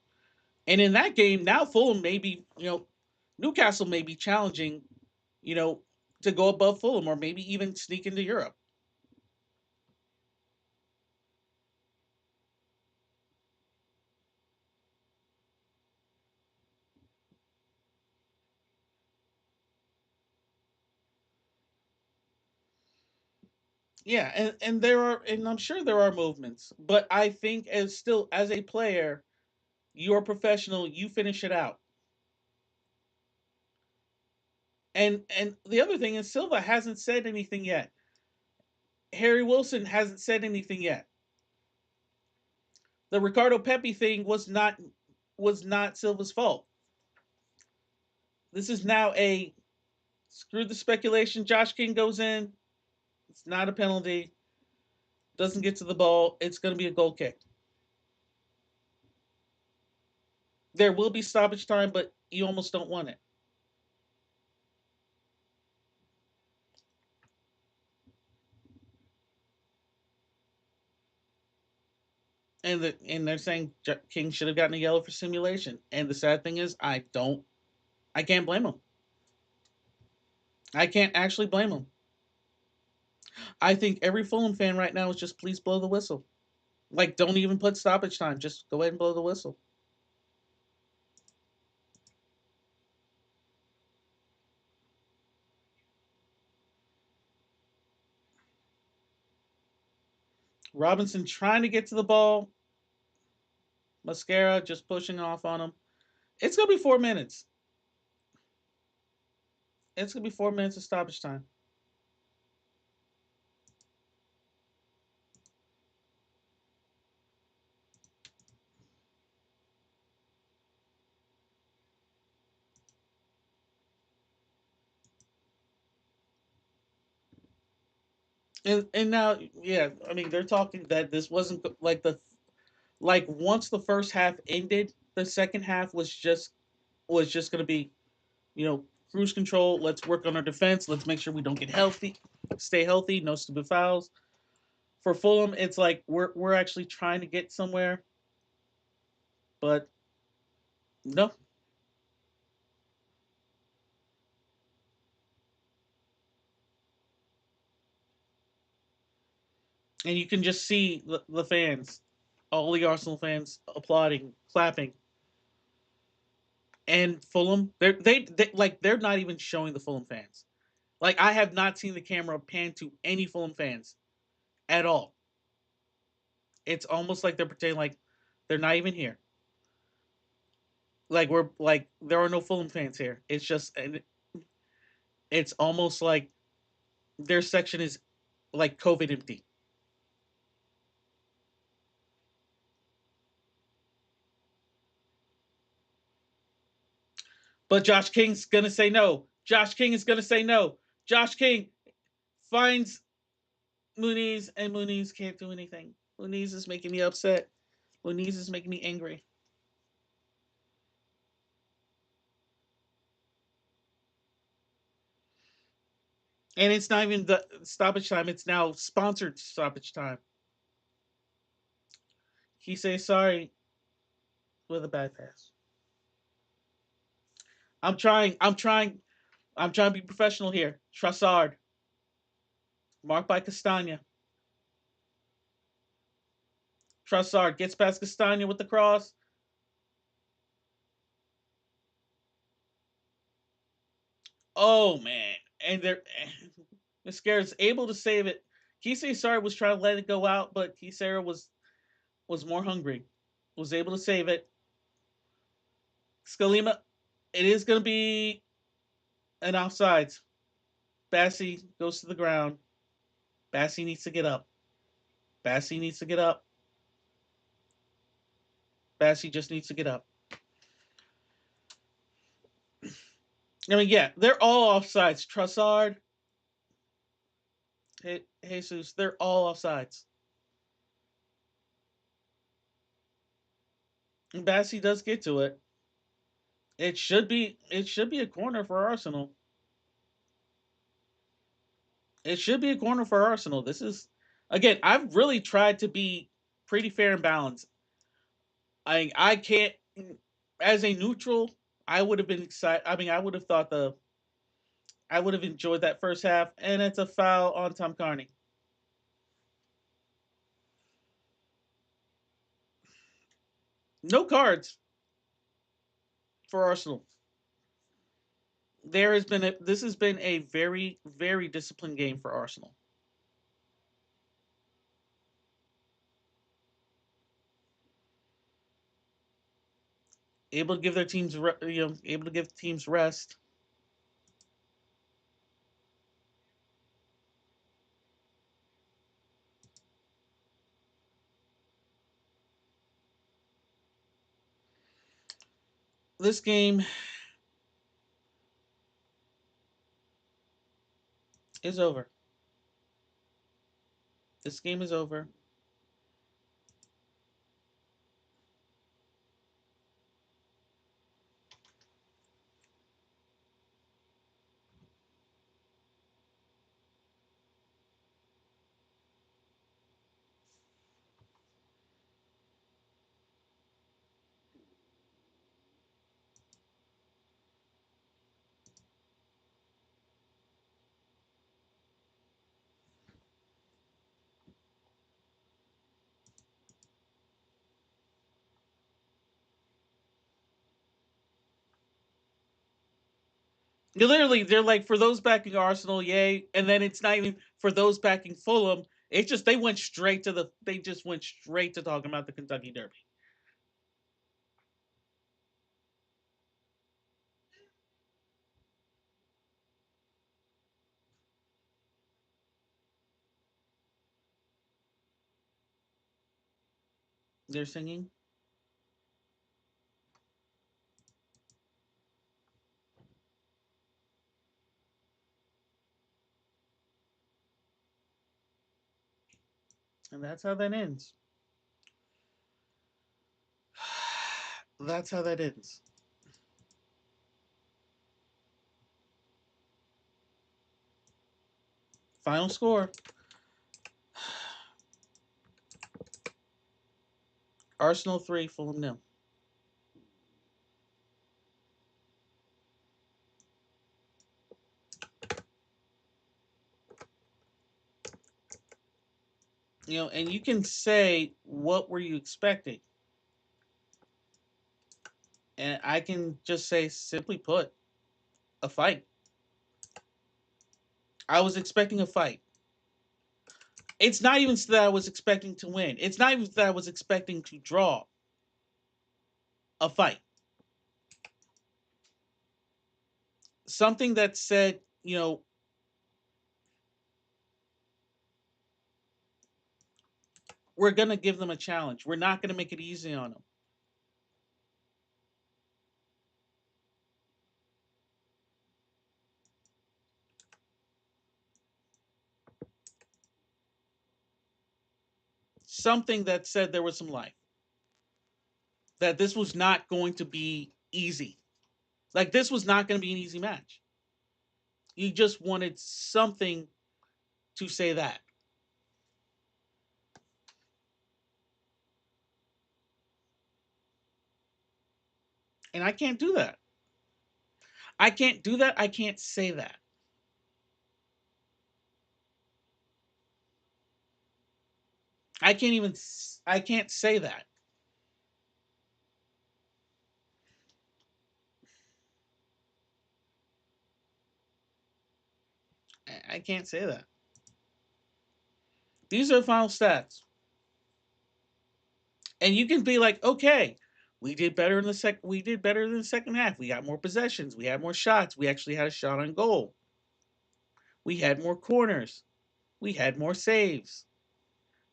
S1: And in that game, now Fulham may be Newcastle may be challenging you know to go above Fulham or maybe even sneak into Europe. Yeah, and I'm sure there are movements, but I think as a player, you're a professional. You finish it out. And the other thing is Silva hasn't said anything yet. Harry Wilson hasn't said anything yet. The Ricardo Pepe thing was not Silva's fault. This is now a screw the speculation. Josh King goes in. It's not a penalty. Doesn't get to the ball. It's going to be a goal kick. There will be stoppage time, but you almost don't want it. And they're saying King should have gotten a yellow for simulation. And the sad thing is, I can't blame him. I can't actually blame him. I think every Fulham fan right now is just please blow the whistle. Like, don't even put stoppage time. Just go ahead and blow the whistle. Robinson trying to get to the ball. Mascara just pushing off on him. It's gonna be 4 minutes. It's gonna be 4 minutes of stoppage time. And now, yeah, I mean they're talking that this wasn't like once the first half ended, the second half was just gonna be you know cruise control. Let's work on our defense. Let's make sure we don't get healthy, stay healthy, no stupid fouls. For Fulham, it's like we're actually trying to get somewhere, but no. And you can just see the fans, all the Arsenal fans applauding, clapping. And Fulham, they're not even showing the Fulham fans. Like I have not seen the camera pan to any Fulham fans at all. It's almost like they're pretending like they're not even here. Like we're like there are no Fulham fans here. It's just it's almost like their section is like COVID empty. But Josh King's gonna say no. Josh King is gonna say no. Josh King finds Muniz and Muniz can't do anything. Muniz is making me upset. Muniz is making me angry. And it's not even the stoppage time, it's now sponsored stoppage time. He says sorry with a bad pass. I'm trying to be professional here. Trossard, marked by Castagna. Trossard gets past Castagna with the cross. Oh man. And they're Mascara's able to save it. Kisei Sar was trying to let it go out, but Kisera was more hungry. Was able to save it. Scalima, it is going to be an offside. Bassi goes to the ground. Bassi needs to get up. Bassi needs to get up. Bassi just needs to get up. I mean, yeah, they're all offsides. Trossard, Jesus, they're all offsides. And Bassi does get to it. It should be a corner for Arsenal. It should be a corner for Arsenal. This is again, I've really tried to be pretty fair and balanced. I can't as a neutral, I would have been excited. I mean, I would have enjoyed that first half, and it's a foul on Tom Carney. No cards for Arsenal. This has been a very very disciplined game for Arsenal. Able to give their teams able to give teams rest. This game is over. This game is over. They're like for those backing Arsenal, yay, and then it's not even for those backing Fulham. It's just they just went straight to talking about the Kentucky Derby. They're singing, and that's how that ends. That's how that ends. Final score: Arsenal 3, Fulham nil. And you can say what were you expecting, And I can just say, simply put, a fight. I was expecting a fight. It's not even that I was expecting to win. It's not even that I was expecting to draw. A fight. Something that said, we're going to give them a challenge. We're not going to make it easy on them. Something that said there was some life. That this was not going to be easy. Like, this was not going to be an easy match. You just wanted something to say that. And I can't do that. I can't do that. I can't say that. I can't even, I can't say that. I can't say that. These are the final stats. And you can be like, okay, we did better in the we did better in the second half. We got more possessions, we had more shots, we actually had a shot on goal. We had more corners. We had more saves.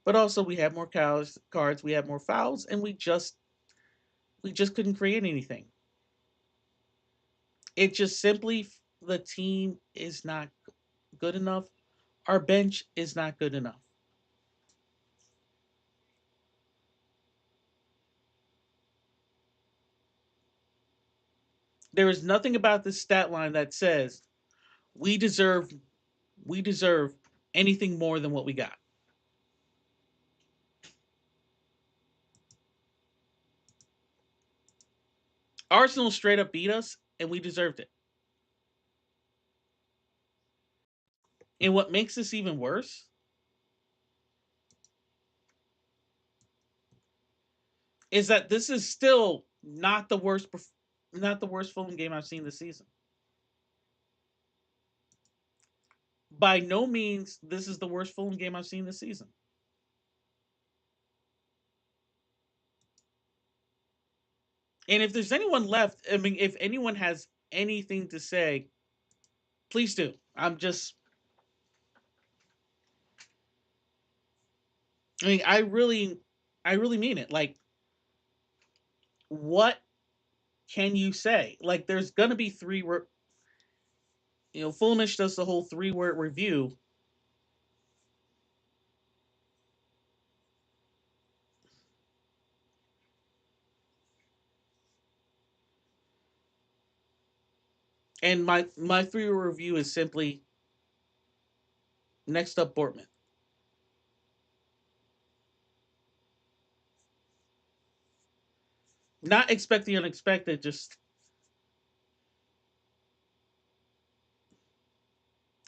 S1: But also we had more cards, we had more fouls, and we just couldn't create anything. It just simply, the team is not good enough. Our bench is not good enough. There is nothing about this stat line that says we deserve we deserve anything more than what we got. Arsenal straight up beat us and we deserved it. And what makes this even worse is that this is still not the worst Fulham game I've seen this season. By no means this is the worst Fulham game I've seen this season. And if there's anyone left, I mean, if anyone has anything to say, please do. I mean, I really mean it. Like, what can you say? Like, there's gonna be Fulhamish does the whole 3-word review. And my 3-word review is simply next up Bortman. Not expect the unexpected, just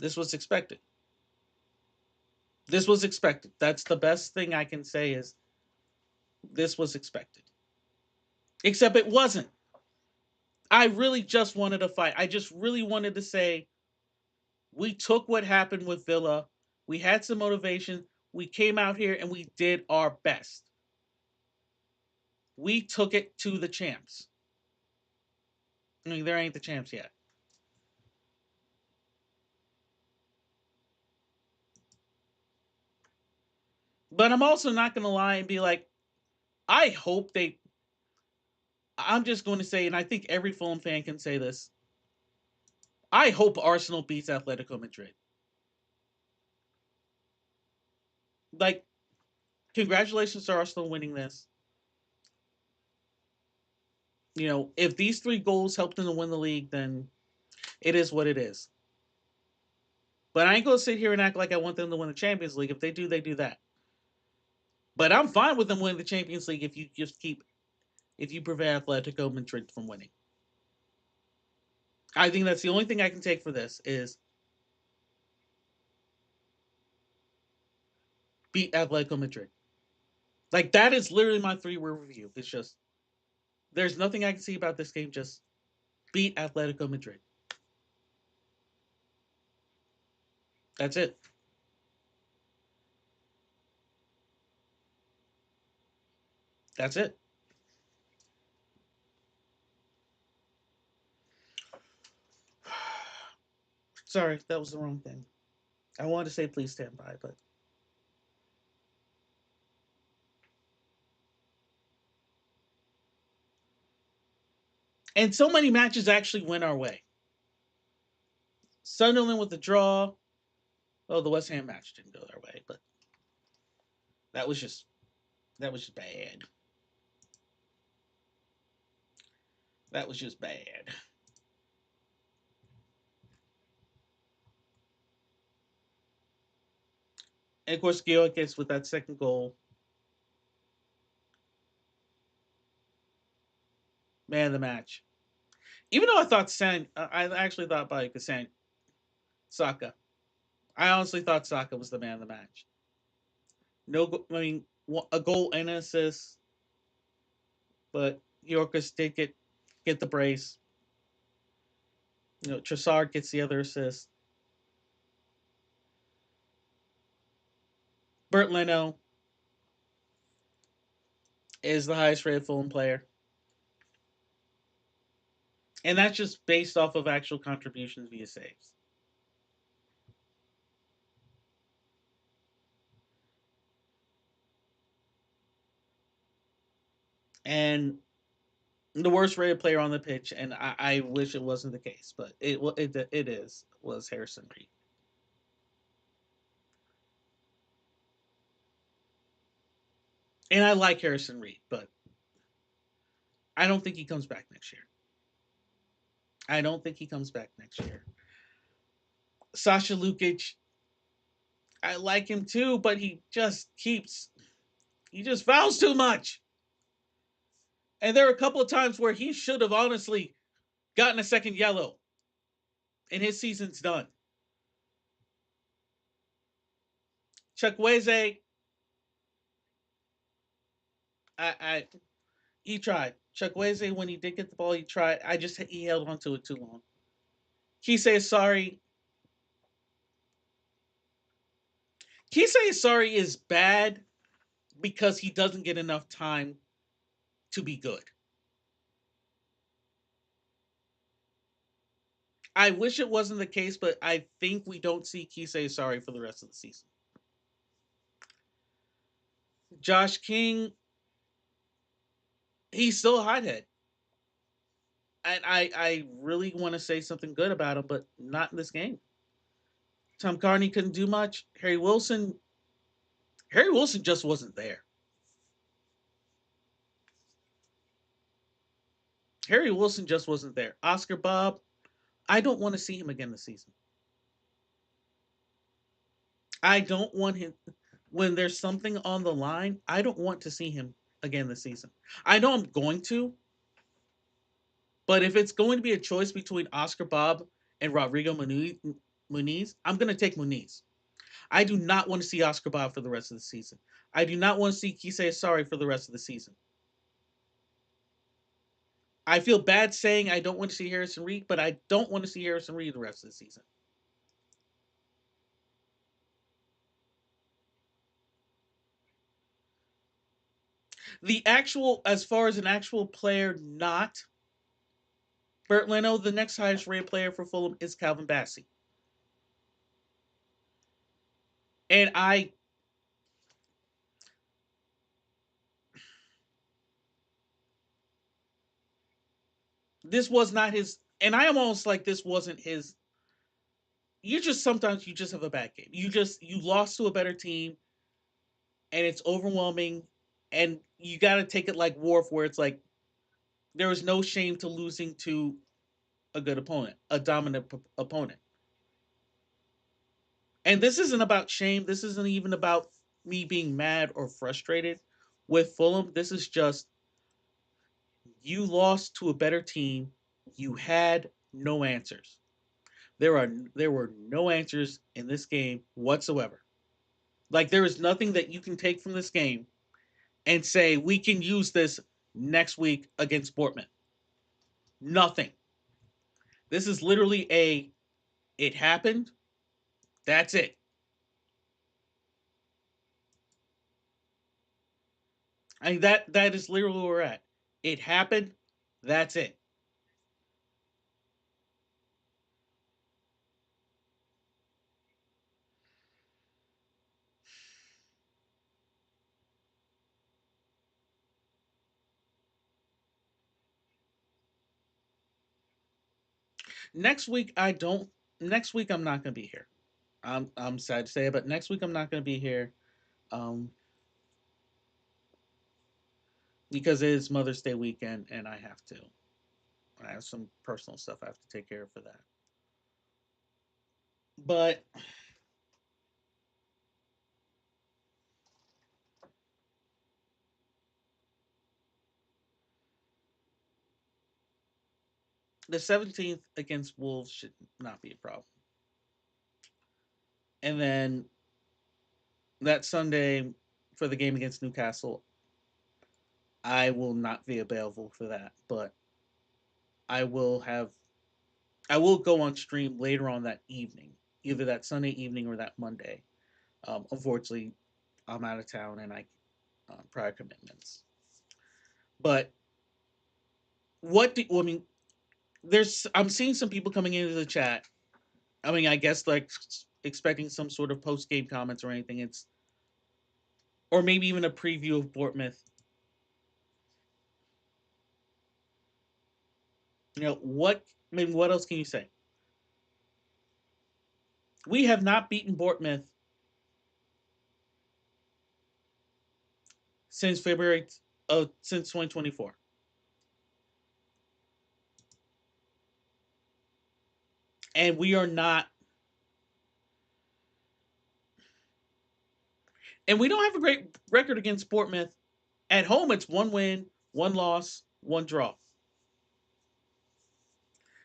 S1: this was expected. This was expected. That's the best thing I can say is this was expected. Except it wasn't. I really just wanted a fight. I just really wanted to say we took what happened with Villa. We had some motivation. We came out here and we did our best. We took it to the champs. I mean, there ain't the champs yet. But I'm also not going to lie and be like, I hope they. I'm just going to say, and I think every Fulham fan can say this. I hope Arsenal beats Atletico Madrid. Like, congratulations to Arsenal winning this. If these 3 goals helped them to win the league, then it is what it is. But I ain't gonna sit here and act like I want them to win the Champions League. If they do, they do that. But I'm fine with them winning the Champions League if you prevent Atletico Madrid from winning. I think that's the only thing I can take for this is beat Atletico Madrid. Like, that is literally my 3-word review. It's just There's nothing I can see about this game. Just beat Atletico Madrid. That's it. That's it. Sorry, that was the wrong thing. I wanted to say please stand by, but and so many matches actually went our way. Sunderland with the draw. Oh, the West Ham match didn't go their way, but that was just that was just bad. That was just bad. And of course, Gioickis with that second goal, man of the match. Even though I thought I actually thought by Kasan Saka. I honestly thought Saka was the man of the match. No, I mean a goal and an assist, but Gioickis did get the brace. Trossard gets the other assist. Bert Leno is the highest rated Fulham player. And that's just based off of actual contributions via saves. And the worst rated player on the pitch, and I wish it wasn't the case, but it is, was Harrison Reed. And I like Harrison Reed, but I don't think he comes back next year. I don't think he comes back next year. Sasha Lukic, I like him too, but he just fouls too much. And there are a couple of times where he should have honestly gotten a second yellow, and his season's done. Chukwueze, I he tried. Chukwueze, when he did get the ball, he tried. He held on to it too long. Kise is sorry. Kise is sorry is bad because he doesn't get enough time to be good. I wish it wasn't the case, but I think we don't see Kise sorry for the rest of the season. Josh King, he's still a hothead. And I really want to say something good about him, but not in this game. Tom Carney couldn't do much. Harry Wilson just wasn't there. Harry Wilson just wasn't there. Oscar Bob, I don't want to see him again this season. I don't want him when there's something on the line. I don't want to see him again this season. I know I'm going to, but if it's going to be a choice between Oscar Bob and Rodrigo Muniz, I'm going to take Muniz. I do not want to see Oscar Bob for the rest of the season. I do not want to see Kise Asari for the rest of the season. I feel bad saying I don't want to see Harrison Reed, but I don't want to see Harrison Reed the rest of the season. The actual, as far as an actual player, not Bert Leno, the next highest rated player for Fulham is Calvin Bassey. And this was not his, and I am almost like this wasn't his. Sometimes you just have a bad game. You lost to a better team, and it's overwhelming, and you got to take it like Worf, where it's like there is no shame to losing to a good opponent, a dominant opponent. And this isn't about shame. This isn't even about me being mad or frustrated with Fulham. This is just you lost to a better team. You had no answers. There were no answers in this game whatsoever. Like there is nothing that you can take from this game and say we can use this next week against Bournemouth. Nothing. This is literally it happened. That's it. I mean that is literally where we're at. It happened. That's it. Next week I don't. Next week I'm not gonna be here. I'm sad to say it, but next week I'm not gonna be here. Um, because it is Mother's Day weekend, and I have some personal stuff I have to take care of for that. But the 17th against Wolves should not be a problem. And then that Sunday for the game against Newcastle, I will not be available for that, but I will have I will go on stream later on that evening, either that Sunday evening or that Monday. Unfortunately, I'm out of town and I prior commitments. But I mean, I'm seeing some people coming into the chat. I mean, I guess like expecting some sort of post game comments or anything. It's or maybe even a preview of Bournemouth. What? I mean, what else can you say? We have not beaten Bournemouth since February since 2024, and we are not. And we don't have a great record against Bournemouth at home. It's one win, one loss, one draw,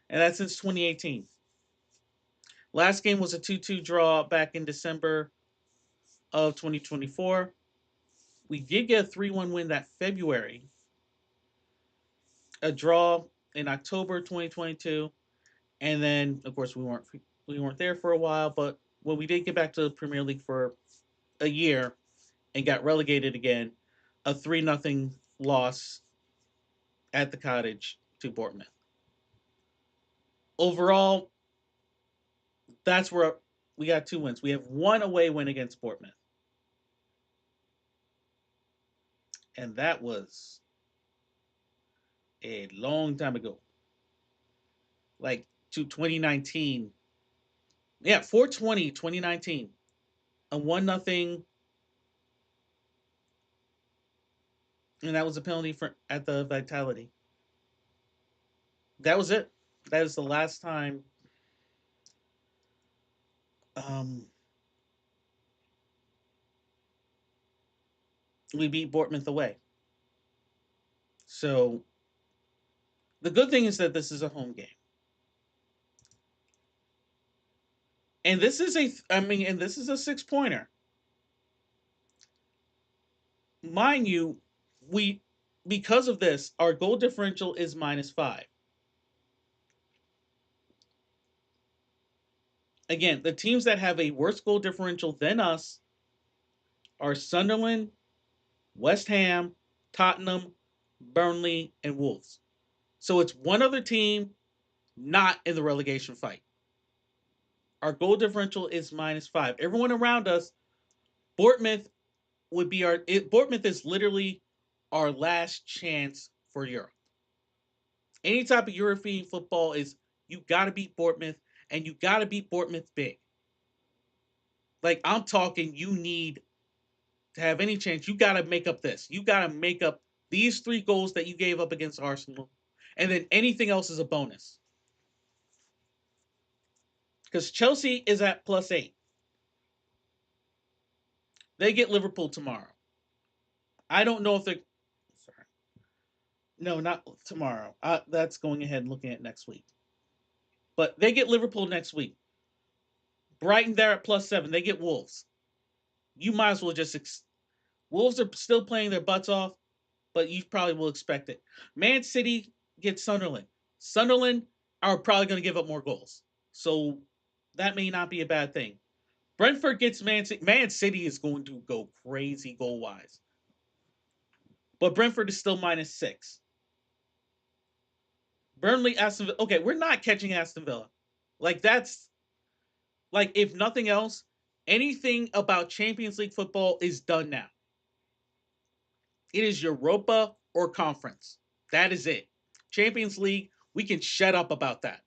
S1: and that's since 2018. Last game was a 2-2 draw back in December of 2024. We did get a 3-1 win that February, a draw in October 2022, and then of course we weren't there for a while. But when we did get back to the Premier League for a year and got relegated again, a 3-0 loss at the Cottage to Bournemouth. Overall, that's where we got 2 wins. We have one away win against Bournemouth, and that was a long time ago, like to 2019. Yeah, 420 2019. A 1-0, and that was a penalty for at the Vitality. That was it. That is the last time um, we beat Bournemouth away. So the good thing is that this is a home game, and this is a 6 pointer, mind you. We Because of this, our goal differential is -5. Again, the teams that have a worse goal differential than us are Sunderland, West Ham, Tottenham, Burnley, and Wolves. So it's one other team not in the relegation fight. Our goal differential is -5. Everyone around us, Bournemouth Bournemouth is literally our last chance for Europe. Any type of European football is you got to beat Bournemouth, and you got to beat Bournemouth big. Like I'm talking, you need to have any chance. You got to make up this. You got to make up these 3 goals that you gave up against Arsenal, and then anything else is a bonus. Because Chelsea is at +8. They get Liverpool tomorrow. I don't know if they're. Sorry. No, not tomorrow. That's going ahead and looking at next week. But they get Liverpool next week. Brighton, they're at +7. They get Wolves. You might as well just. Wolves are still playing their butts off. but you probably will expect it. Man City gets Sunderland. Sunderland are probably going to give up more goals. So that may not be a bad thing. Brentford gets Man City. Man City is going to go crazy goal wise. But Brentford is still -6. Burnley, Aston Villa. Okay, we're not catching Aston Villa. Like, that's like, if nothing else, anything about Champions League football is done now. It is Europa or conference. That is it. Champions League, we can shut up about that.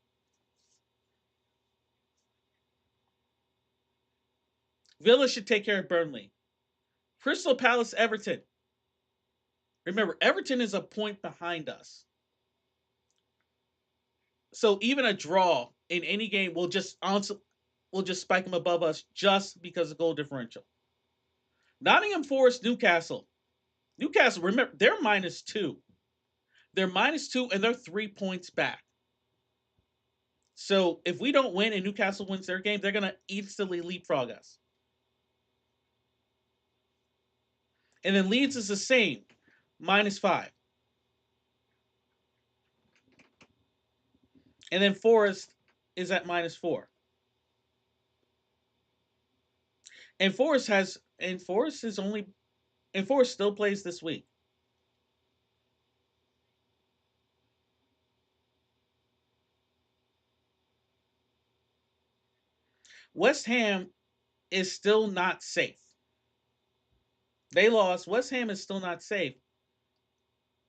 S1: Villa should take care of Burnley. Crystal Palace, Everton. Remember, Everton is a point behind us. So even a draw in any game will just spike them above us just because of goal differential. Nottingham Forest, Newcastle. Newcastle, remember, they're -2. They're -2 and they're 3 points back. So if we don't win and Newcastle wins their game, they're going to instantly leapfrog us. And then Leeds is the same, -5. And then Forest is at -4. And Forest still plays this week. West Ham is still not safe. They lost. West Ham is still not safe.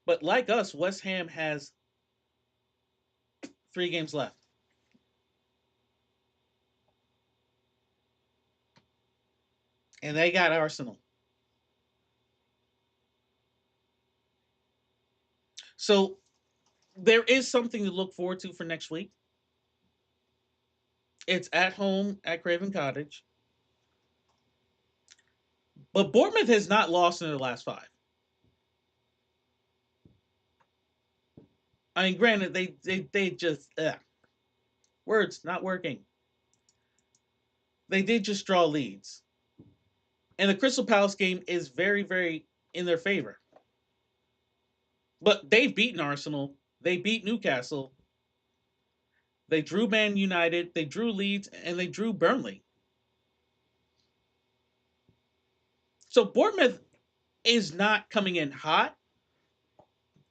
S1: But like us, West Ham has 3 games left. And they got Arsenal. So there is something to look forward to for next week. It's at home at Craven Cottage. But Bournemouth has not lost in their last 5. I mean, granted, they just words not working. They did just draw leads, and the Crystal Palace game is very, very in their favor. But they've beaten Arsenal. They beat Newcastle. They drew Man United. They drew Leeds, and they drew Burnley. So Bournemouth is not coming in hot,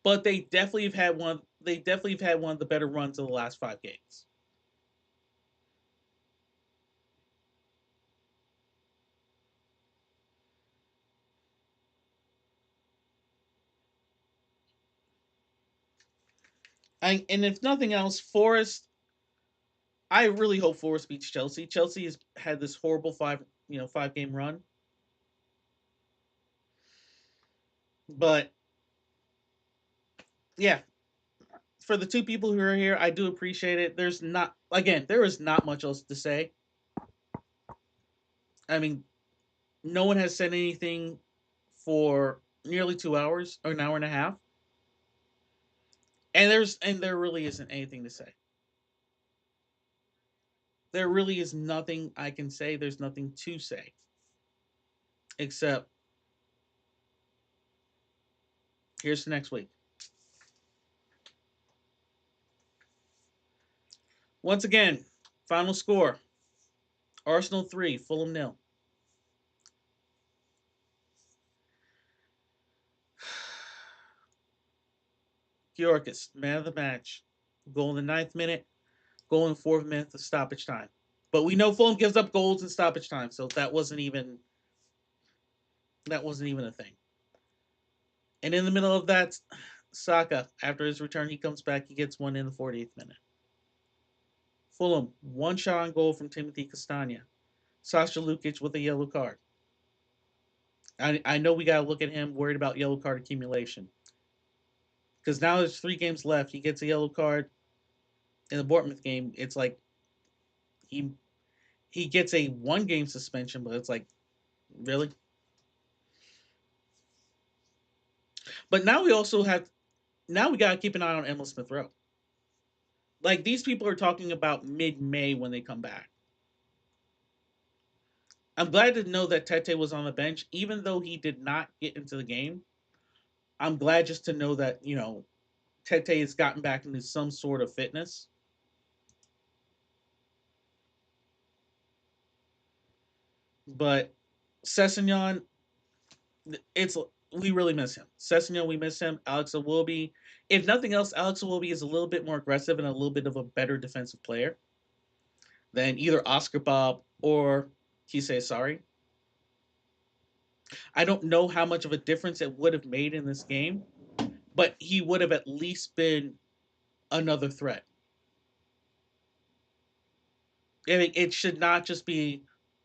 S1: but they definitely have had one. They definitely have had one of the better runs of the last 5 games. And if nothing else, Forest. I really hope Forest beats Chelsea. Chelsea has had this horrible 5 game run, but yeah, for the 2 people who are here, I do appreciate it. There is not much else to say. I mean, no one has said anything for nearly 2 hours or an hour and a half, and there really isn't anything to say. There really is nothing I can say. There's nothing to say except here's the next week. Once again, final score: Arsenal 3, Fulham 0. Georgis, man of the match. Goal in the 9th minute, goal in the 4th minute of stoppage time. But we know Fulham gives up goals in stoppage time, so that wasn't even a thing. And in the middle of that, Saka, after his return, he comes back, he gets one in the 48th minute. Fulham, one shot on goal from Timothy Castagna. Sasha Lukic with a yellow card. I know we got to look at him worried about yellow card accumulation. Because now there's 3 games left. He gets a yellow card in the Bournemouth game. It's like he he gets a 1 game suspension, but it's like, really? But now we got to keep an eye on Emil Smith Rowe. Like, these people are talking about mid-May when they come back. I'm glad to know that Tete was on the bench, even though he did not get into the game. I'm glad just to know that Tete has gotten back into some sort of fitness. But Sessignon, it's we really miss him. Sessignon, we miss him. Alex Iwobi, if nothing else, Alex Iwobi is a little bit more aggressive and a little bit of a better defensive player than either Oscar Bob or Kisei Sorry. I don't know how much of a difference it would have made in this game, but he would have at least been another threat. I mean, it should not just be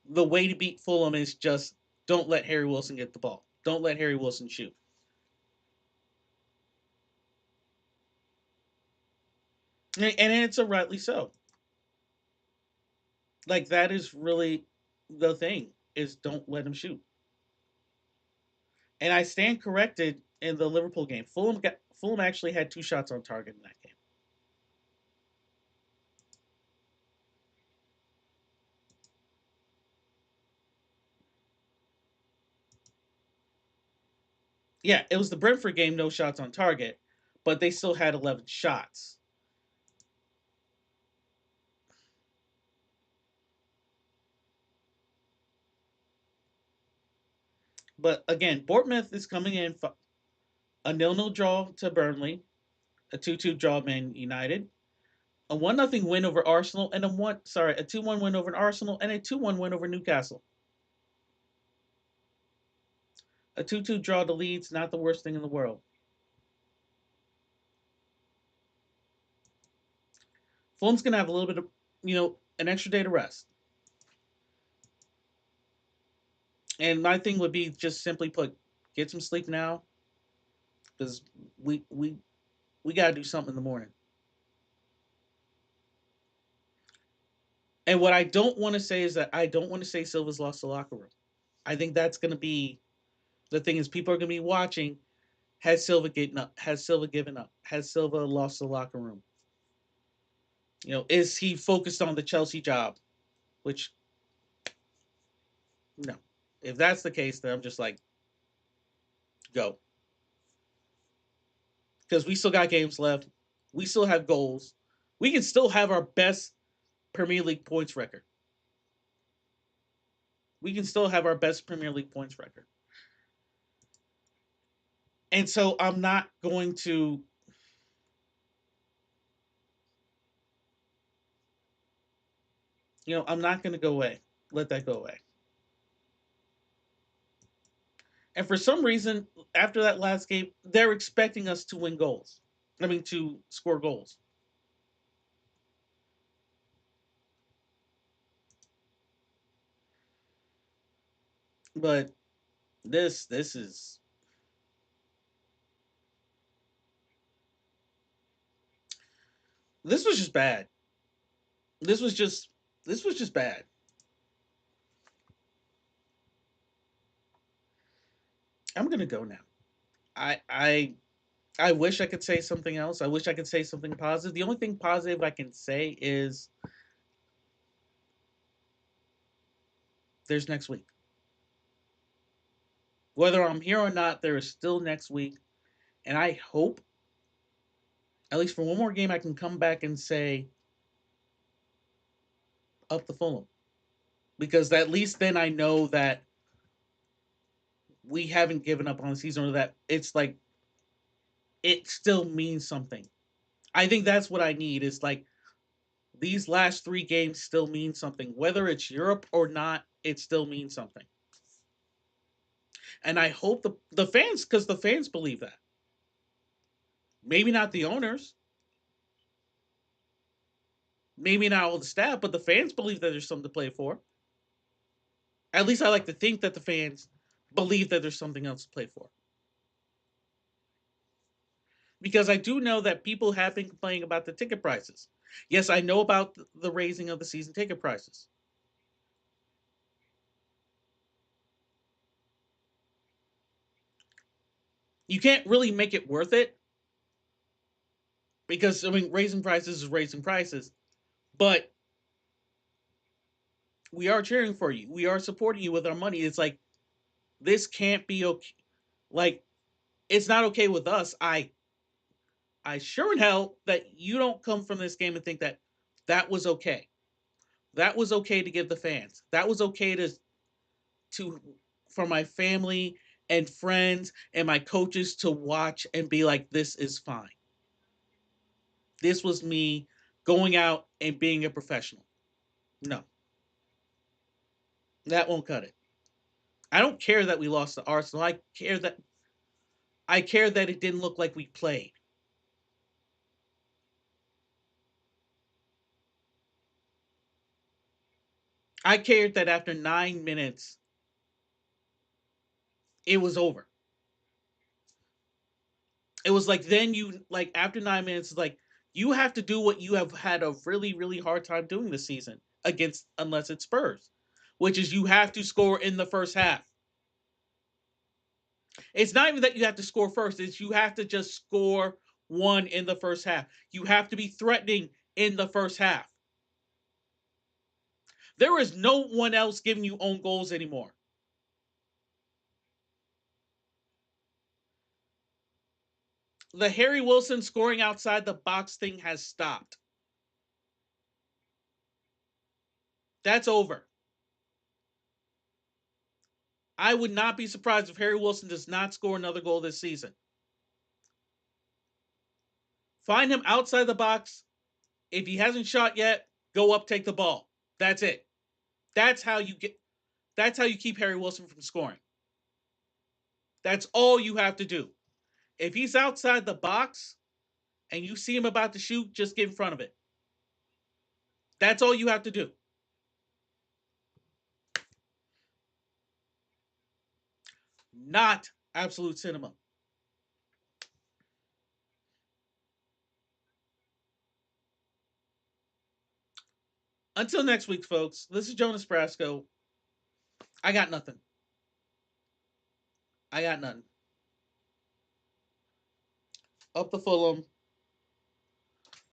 S1: the way to beat Fulham is just don't let Harry Wilson get the ball. Don't let Harry Wilson shoot. And it's a rightly so. Like that is really the thing is don't let him shoot. And I stand corrected in the Liverpool game. Fulham actually had 2 shots on target in that game. Yeah, it was the Brentford game, no shots on target, but they still had 11 shots. But again, Bournemouth is coming in a 0-0 draw to Burnley, a 2-2 draw Man United, a 1-0 win over Arsenal, and a 2-1 win over Arsenal, and a 2-1 win over Newcastle. A 2-2 draw to Leeds, not the worst thing in the world. Fulham's gonna have a little bit of an extra day to rest. And my thing would be just simply put, get some sleep now, because we we we gotta do something in the morning. And what I don't want to say is that I don't want to say Silva's lost the locker room. I think that's gonna be the thing is people are gonna be watching. Has Silva getting up? Has Silva given up? Has Silva lost the locker room? Is he focused on the Chelsea job? Which no. If that's the case, then I'm just like, go. Because we still got games left. We still have goals. We can still have our best Premier League points record. We can still have our best Premier League points record. And so I'm not going to, I'm not going to go away. Let that go away. And for some reason, after that last game, they're expecting us to win goals. I mean, to score goals. But this this was just bad. This was just this was just bad. I'm gonna go now. I I I wish I could say something else. I wish I could say something positive. The only thing positive I can say is there's next week. Whether I'm here or not, there is still next week. And I hope, at least for one more game, I can come back and say up the Fulham. Because at least then I know that we haven't given up on the season or that it's like it still means something. I think that's what I need is like these last 3 games still mean something. Whether it's Europe or not, it still means something. And I hope the fans, because the fans believe that. Maybe not the owners, maybe not all the staff, but the fans believe that there's something to play for. At least I like to think that the fans believe that there's something else to play for. Because I do know that people have been complaining about the ticket prices. Yes, I know about the raising of the season ticket prices. You can't really make it worth it because I mean raising prices is raising prices, but we are cheering for you. We are supporting you with our money. It's like this can't be okay. Like It's not okay with us. I sure in hell that you don't come from this game and think that that was okay. That was okay to give the fans. That was okay to for my family and friends and my coaches to watch and be like, this is fine. This was me going out and being a professional. No, that won't cut it. I don't care that we lost to Arsenal. I care that it didn't look like we played. I cared that after 9 minutes it was over. It was like then you like after 9 minutes, it's like you have to do what you have had a really, really hard time doing this season against unless it's Spurs, which is you have to score in the first half. It's not even that you have to score first, it's you have to just score one in the first half. You have to be threatening in the first half. There is no one else giving you own goals anymore. The Harry Wilson scoring outside the box thing has stopped. That's over. I would not be surprised if Harry Wilson does not score another goal this season. Find him outside the box. If he hasn't shot yet, go up, take the ball. That's it. That's how you get that's how you keep Harry Wilson from scoring. That's all you have to do. If he's outside the box and you see him about to shoot, just get in front of it. That's all you have to do. Not absolute cinema. Until next week, folks, this is Jonas Brasco. I got nothing. I got nothing. Up the Fulham.